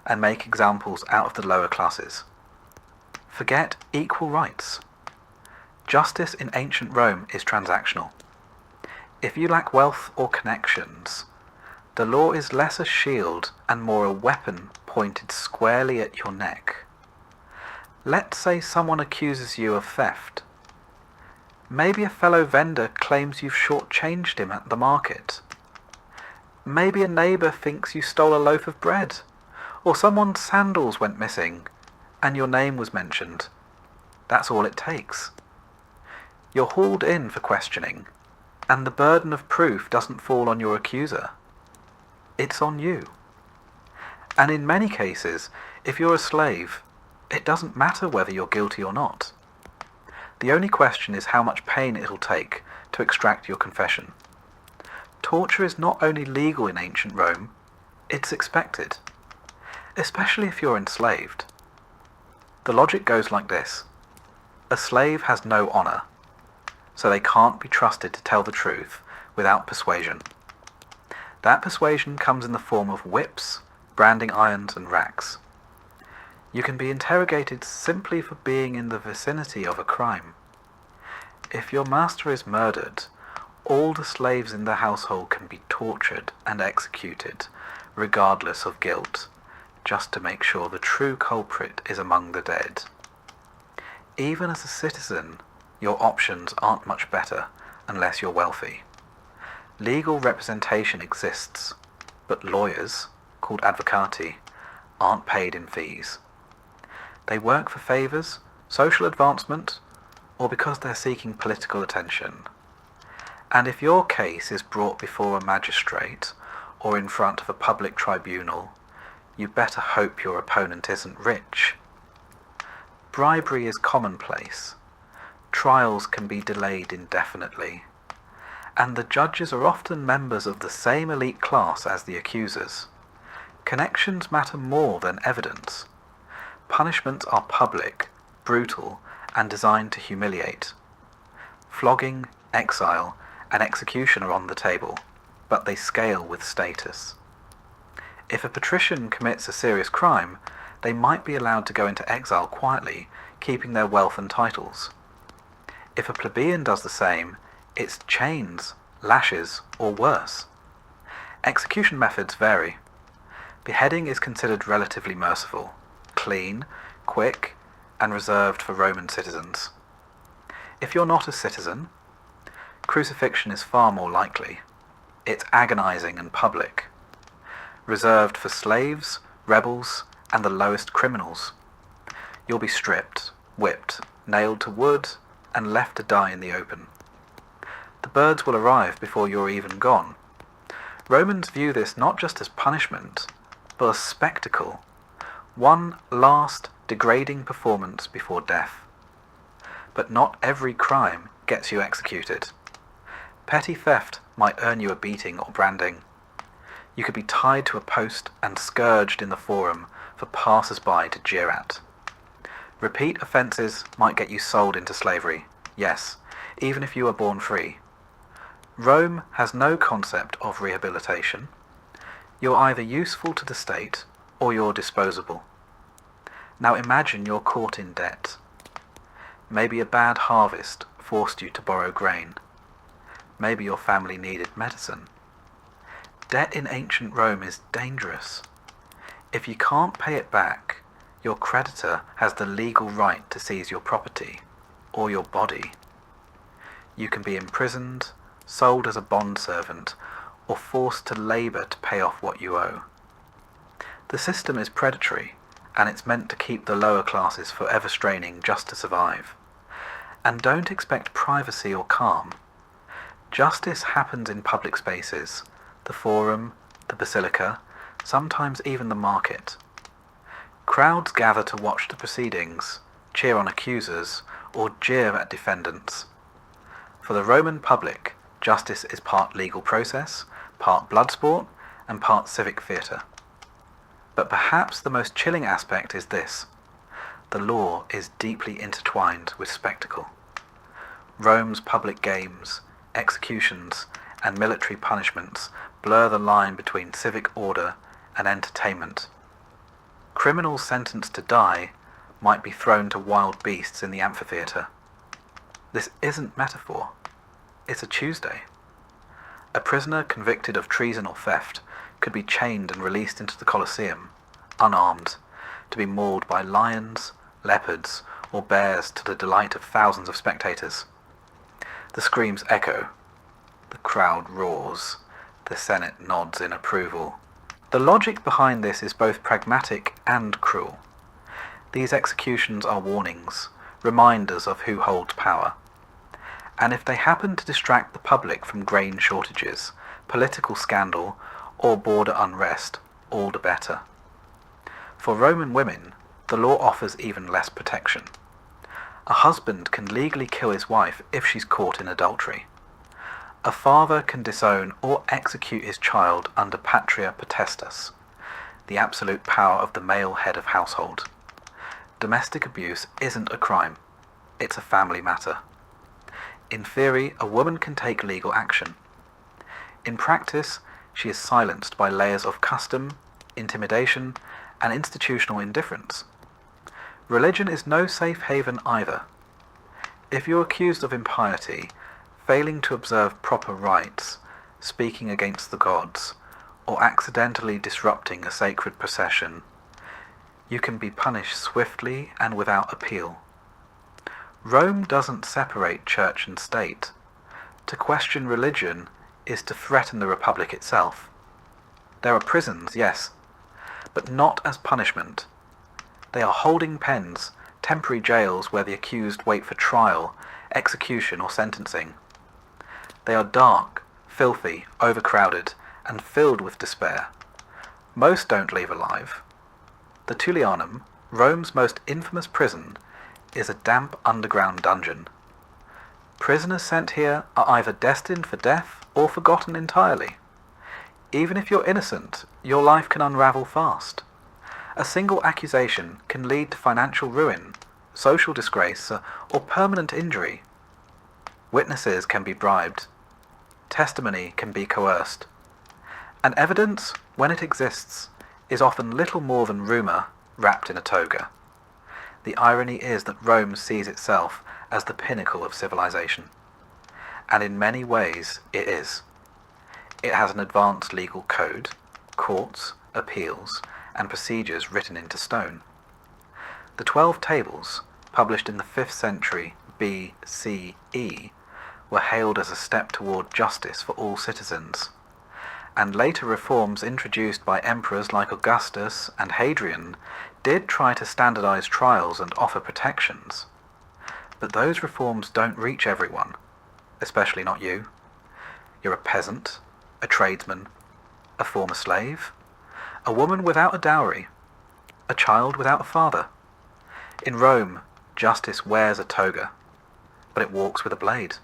[SPEAKER 1] and make examples out of the lower classes. Forget equal rights. Justice in ancient Rome is transactional. If you lack wealth or connections, the law is less a shield and more a weapon pointed squarely at your neck. Let's say someone accuses you of theft. Maybe a fellow vendor claims you've shortchanged him at the market. Maybe a neighbour thinks you stole a loaf of bread, or someone's sandals went missing, and your name was mentioned. That's all it takes. You're hauled in for questioning, and the burden of proof doesn't fall on your accuser. It's on you. And in many cases, if you're a slave, it doesn't matter whether you're guilty or not. The only question is how much pain it'll take to extract your confession. Torture is not only legal in ancient Rome, it's expected, especially if you're enslaved. The logic goes like this. A slave has no honour, so they can't be trusted to tell the truth without persuasion. That persuasion comes in the form of whips, branding irons, and racks. You can be interrogated simply for being in the vicinity of a crime. If your master is murdered, all the slaves in the household can be tortured and executed, regardless of guilt, just to make sure the true culprit is among the dead. Even as a citizen, your options aren't much better unless you're wealthy. Legal representation exists, but lawyers, called advocati, aren't paid in fees. They work for favours, social advancement, or because they're seeking political attention. And if your case is brought before a magistrate or in front of a public tribunal, you better hope your opponent isn't rich. Bribery is commonplace. Trials can be delayed indefinitely. And the judges are often members of the same elite class as the accusers. Connections matter more than evidence. Punishments are public, brutal, and designed to humiliate. Flogging, exile, and execution are on the table, but they scale with status. If a patrician commits a serious crime, they might be allowed to go into exile quietly, keeping their wealth and titles. If a plebeian does the same, it's chains, lashes, or worse. Execution methods vary. Beheading is considered relatively merciful, clean, quick, and reserved for Roman citizens. If you're not a citizen, crucifixion is far more likely. It's agonizing and public. Reserved for slaves, rebels, and the lowest criminals. You'll be stripped, whipped, nailed to wood, and left to die in the open. The birds will arrive before you're even gone. Romans view this not just as punishment, but as spectacle. One last, degrading performance before death. But not every crime gets you executed. Petty theft might earn you a beating or branding. You could be tied to a post and scourged in the forum for passers-by to jeer at. Repeat offences might get you sold into slavery, yes, even if you were born free. Rome has no concept of rehabilitation. You're either useful to the state or you're disposable. Now imagine you're caught in debt. Maybe a bad harvest forced you to borrow grain. Maybe your family needed medicine. Debt in ancient Rome is dangerous. If you can't pay it back, your creditor has the legal right to seize your property, or your body. You can be imprisoned, sold as a bondservant, or forced to labour to pay off what you owe. The system is predatory, and it's meant to keep the lower classes forever straining just to survive. And don't expect privacy or calm. Justice happens in public spaces, the forum, the basilica, sometimes even the market. Crowds gather to watch the proceedings, cheer on accusers, or jeer at defendants. For the Roman public, justice is part legal process, part blood sport, and part civic theatre. But perhaps the most chilling aspect is this: the law is deeply intertwined with spectacle. Rome's public games, executions, and military punishments blur the line between civic order and entertainment. Criminals sentenced to die might be thrown to wild beasts in the amphitheatre. This isn't metaphor, it's a Tuesday. A prisoner convicted of treason or theft could be chained and released into the Colosseum, unarmed, to be mauled by lions, leopards, or bears to the delight of thousands of spectators. The screams echo. The crowd roars. The Senate nods in approval. The logic behind this is both pragmatic and cruel. These executions are warnings, reminders of who holds power. And if they happen to distract the public from grain shortages, political scandal, or border unrest, all the better. For Roman women, the law offers even less protection. A husband can legally kill his wife if she's caught in adultery. A father can disown or execute his child under patria potestas, the absolute power of the male head of household. Domestic abuse isn't a crime, it's a family matter. In theory, a woman can take legal action. In practice, she is silenced by layers of custom, intimidation, and institutional indifference. Religion is no safe haven either. If you're accused of impiety, failing to observe proper rites, speaking against the gods, or accidentally disrupting a sacred procession, you can be punished swiftly and without appeal. Rome doesn't separate church and state. To question religion is to threaten the republic itself. There are prisons, yes, but not as punishment. They are holding pens, temporary jails where the accused wait for trial, execution or sentencing. They are dark, filthy, overcrowded, and filled with despair. Most don't leave alive. The Tullianum, Rome's most infamous prison, is a damp underground dungeon. Prisoners sent here are either destined for death or forgotten entirely. Even if you're innocent, your life can unravel fast. A single accusation can lead to financial ruin, social disgrace, or permanent injury. Witnesses can be bribed. Testimony can be coerced. And evidence, when it exists, is often little more than rumour wrapped in a toga. The irony is that Rome sees itself as the pinnacle of civilization. And in many ways it is. It has an advanced legal code, courts, appeals, and procedures written into stone. The 12 tables, published in the 5th century BCE, were hailed as a step toward justice for all citizens, and later reforms introduced by emperors like Augustus and Hadrian did try to standardize trials and offer protections. But those reforms don't reach everyone, especially not you. You're a peasant, a tradesman, a former slave, a woman without a dowry, a child without a father. In Rome, justice wears a toga, but it walks with a blade.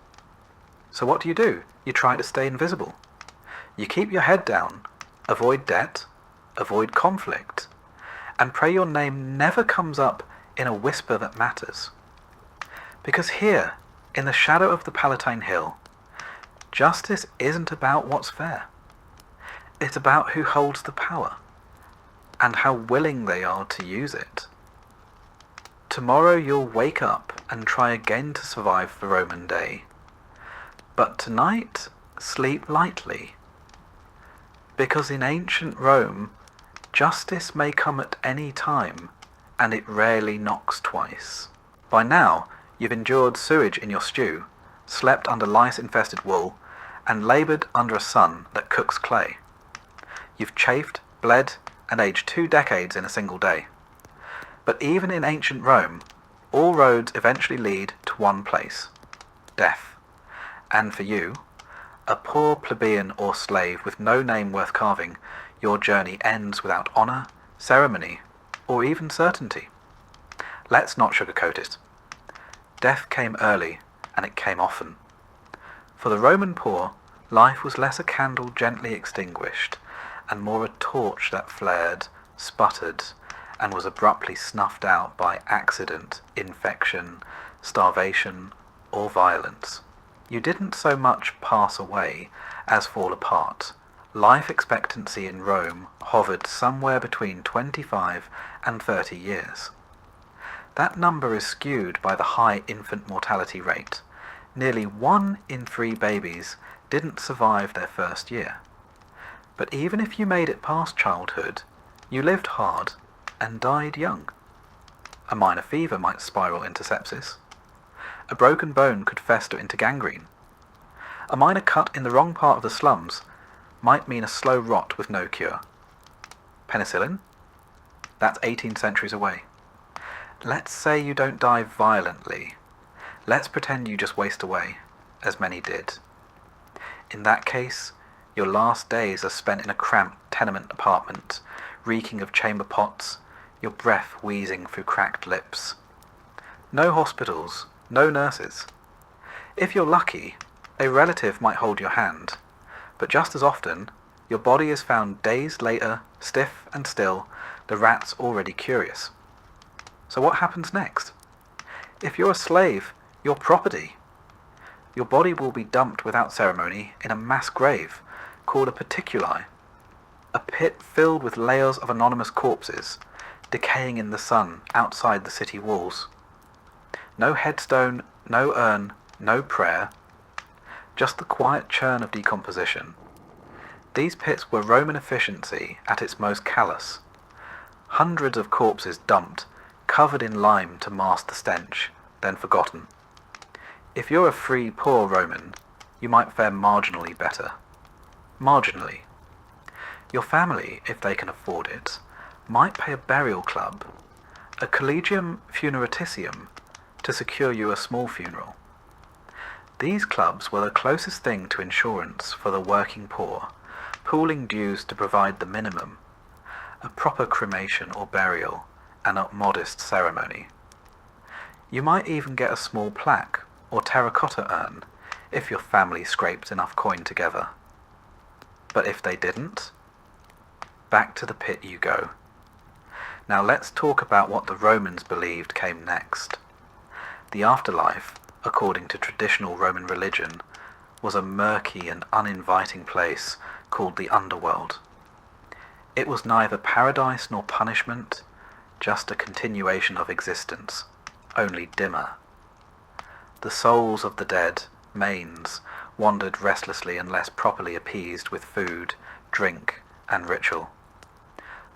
[SPEAKER 1] So what do? You try to stay invisible. You keep your head down, avoid debt, avoid conflict, and pray your name never comes up in a whisper that matters. Because here, in the shadow of the Palatine Hill, justice isn't about what's fair. It's about who holds the power, and how willing they are to use it. Tomorrow you'll wake up and try again to survive the Roman day. But tonight, sleep lightly. Because in ancient Rome, justice may come at any time, and it rarely knocks twice. By now, you've endured sewage in your stew, slept under lice-infested wool, and laboured under a sun that cooks clay. You've chafed, bled, and aged 2 decades in a single day. But even in ancient Rome, all roads eventually lead to one place, death. And for you, a poor plebeian or slave with no name worth carving, your journey ends without honour, ceremony, or even certainty. Let's not sugarcoat it. Death came early, and it came often. For the Roman poor, life was less a candle gently extinguished, and more a torch that flared, sputtered, and was abruptly snuffed out by accident, infection, starvation, or violence. You didn't so much pass away as fall apart. Life expectancy in Rome hovered somewhere between 25 and 30 years. That number is skewed by the high infant mortality rate. Nearly 1 in 3 babies didn't survive their first year. But even if you made it past childhood, you lived hard and died young. A minor fever might spiral into sepsis. A broken bone could fester into gangrene. A minor cut in the wrong part of the slums might mean a slow rot with no cure. Penicillin? That's 18 centuries away. Let's say you don't die violently. Let's pretend you just waste away, as many did. In that case, your last days are spent in a cramped tenement apartment, reeking of chamber pots, your breath wheezing through cracked lips. No hospitals, no nurses. If you're lucky, a relative might hold your hand, but just as often, your body is found days later, stiff and still, the rats already curious. So what happens next? If you're a slave, you're property. Your body will be dumped without ceremony in a mass grave called a paticuli, a pit filled with layers of anonymous corpses, decaying in the sun outside the city walls. No headstone, No urn, no prayer, just the quiet churn of decomposition. These pits were Roman efficiency at its most callous. Hundreds of corpses dumped, covered in lime to mask the stench, then forgotten. If you're a free, poor Roman, you might fare marginally better. Marginally. Your family, if they can afford it, might pay a burial club, a collegium funeraticium, to secure you a small funeral. These clubs were the closest thing to insurance for the working poor, pooling dues to provide the minimum, a proper cremation or burial, and a modest ceremony. You might even get a small plaque or terracotta urn if your family scraped enough coin together. But if they didn't, back to the pit you go. Now let's talk about what the Romans believed came next. The afterlife, according to traditional Roman religion, was a murky and uninviting place called the underworld. It was neither paradise nor punishment, just a continuation of existence, only dimmer. The souls of the dead, manes, wandered restlessly unless properly appeased with food, drink, and ritual.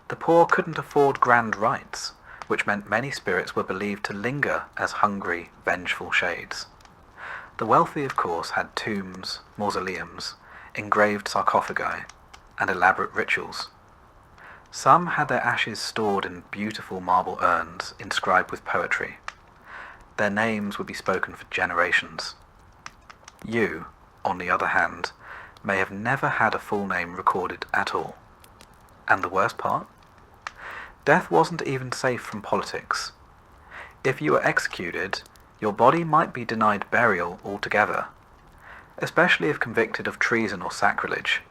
[SPEAKER 1] The poor couldn't afford grand rites, which meant many spirits were believed to linger as hungry, vengeful shades. The wealthy, of course, had tombs, mausoleums, engraved sarcophagi, and elaborate rituals. Some had their ashes stored in beautiful marble urns inscribed with poetry. Their names would be spoken for generations. You, on the other hand, may have never had a full name recorded at all. And the worst part? Death wasn't even safe from politics. If you were executed, your body might be denied burial altogether, especially if convicted of treason or sacrilege.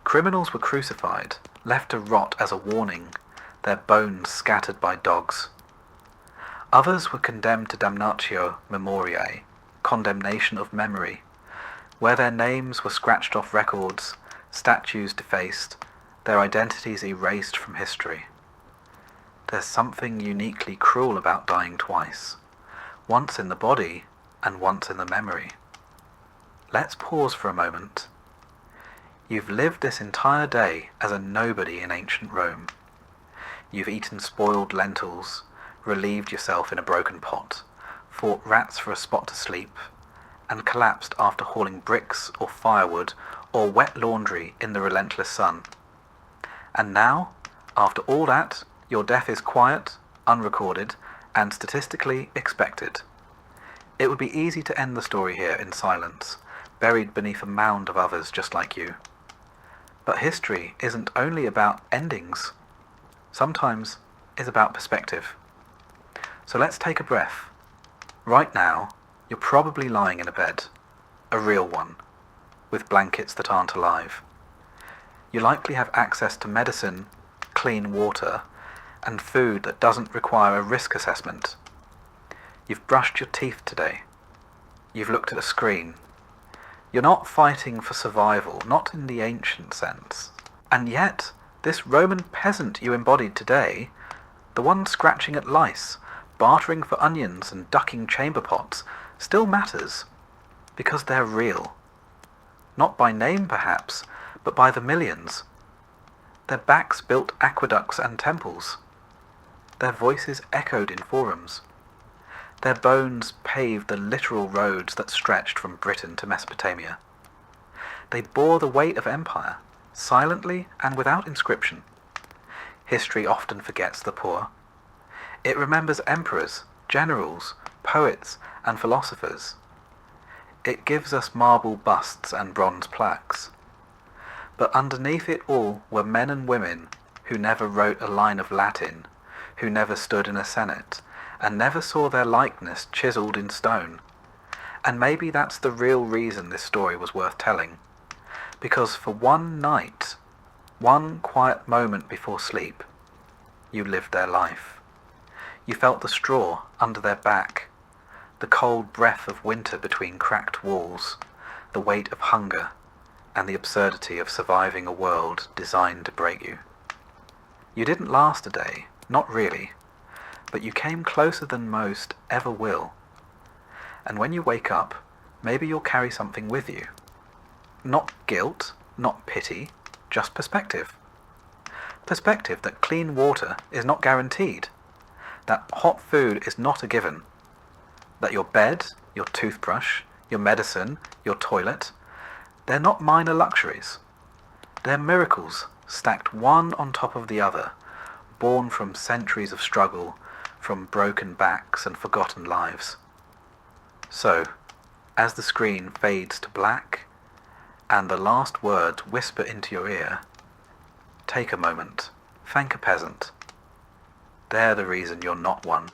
[SPEAKER 1] Criminals were crucified, left to rot as a warning, their bones scattered by dogs. Others were condemned to damnatio memoriae, condemnation of memory, where their names were scratched off records, statues defaced, their identities erased from history. There's something uniquely cruel about dying twice, once in the body and once in the memory. Let's pause for a moment. You've lived this entire day as a nobody in ancient Rome. You've eaten spoiled lentils, relieved yourself in a broken pot, fought rats for a spot to sleep, and collapsed after hauling bricks or firewood or wet laundry in the relentless sun. And now, after all that, your death is quiet, unrecorded, and statistically expected. It would be easy to end the story here in silence, buried beneath a mound of others just like you. But history isn't only about endings. Sometimes it's about perspective. So let's take a breath. Right now, you're probably lying in a bed, a real one, with blankets that aren't alive. You likely have access to medicine, clean water, and food that doesn't require a risk assessment. You've brushed your teeth today. You've looked at a screen. You're not fighting for survival, not in the ancient sense. And yet, this Roman peasant you embodied today, the one scratching at lice, bartering for onions and ducking chamber pots, still matters, because they're real. Not by name, perhaps, but by the millions. Their backs built aqueducts and temples. Their voices echoed in forums. Their bones paved the literal roads that stretched from Britain to Mesopotamia. They bore the weight of empire, silently and without inscription. History often forgets the poor. It remembers emperors, generals, poets, and philosophers. It gives us marble busts and bronze plaques. But underneath it all were men and women who never wrote a line of Latin, who never stood in a senate, and never saw their likeness chiseled in stone. And maybe that's the real reason this story was worth telling. Because for one night, one quiet moment before sleep, you lived their life. You felt the straw under their back, the cold breath of winter between cracked walls, the weight of hunger, and the absurdity of surviving a world designed to break you. You didn't last a day, not really, but you came closer than most ever will. And when you wake up, maybe you'll carry something with you. Not guilt, not pity, just perspective. Perspective that clean water is not guaranteed, that hot food is not a given, that your bed, your toothbrush, your medicine, your toilet, they're not minor luxuries. They're miracles stacked one on top of the other, born from centuries of struggle, from broken backs and forgotten lives. So, as the screen fades to black, and the last words whisper into your ear, take a moment, thank a peasant. They're the reason you're not one.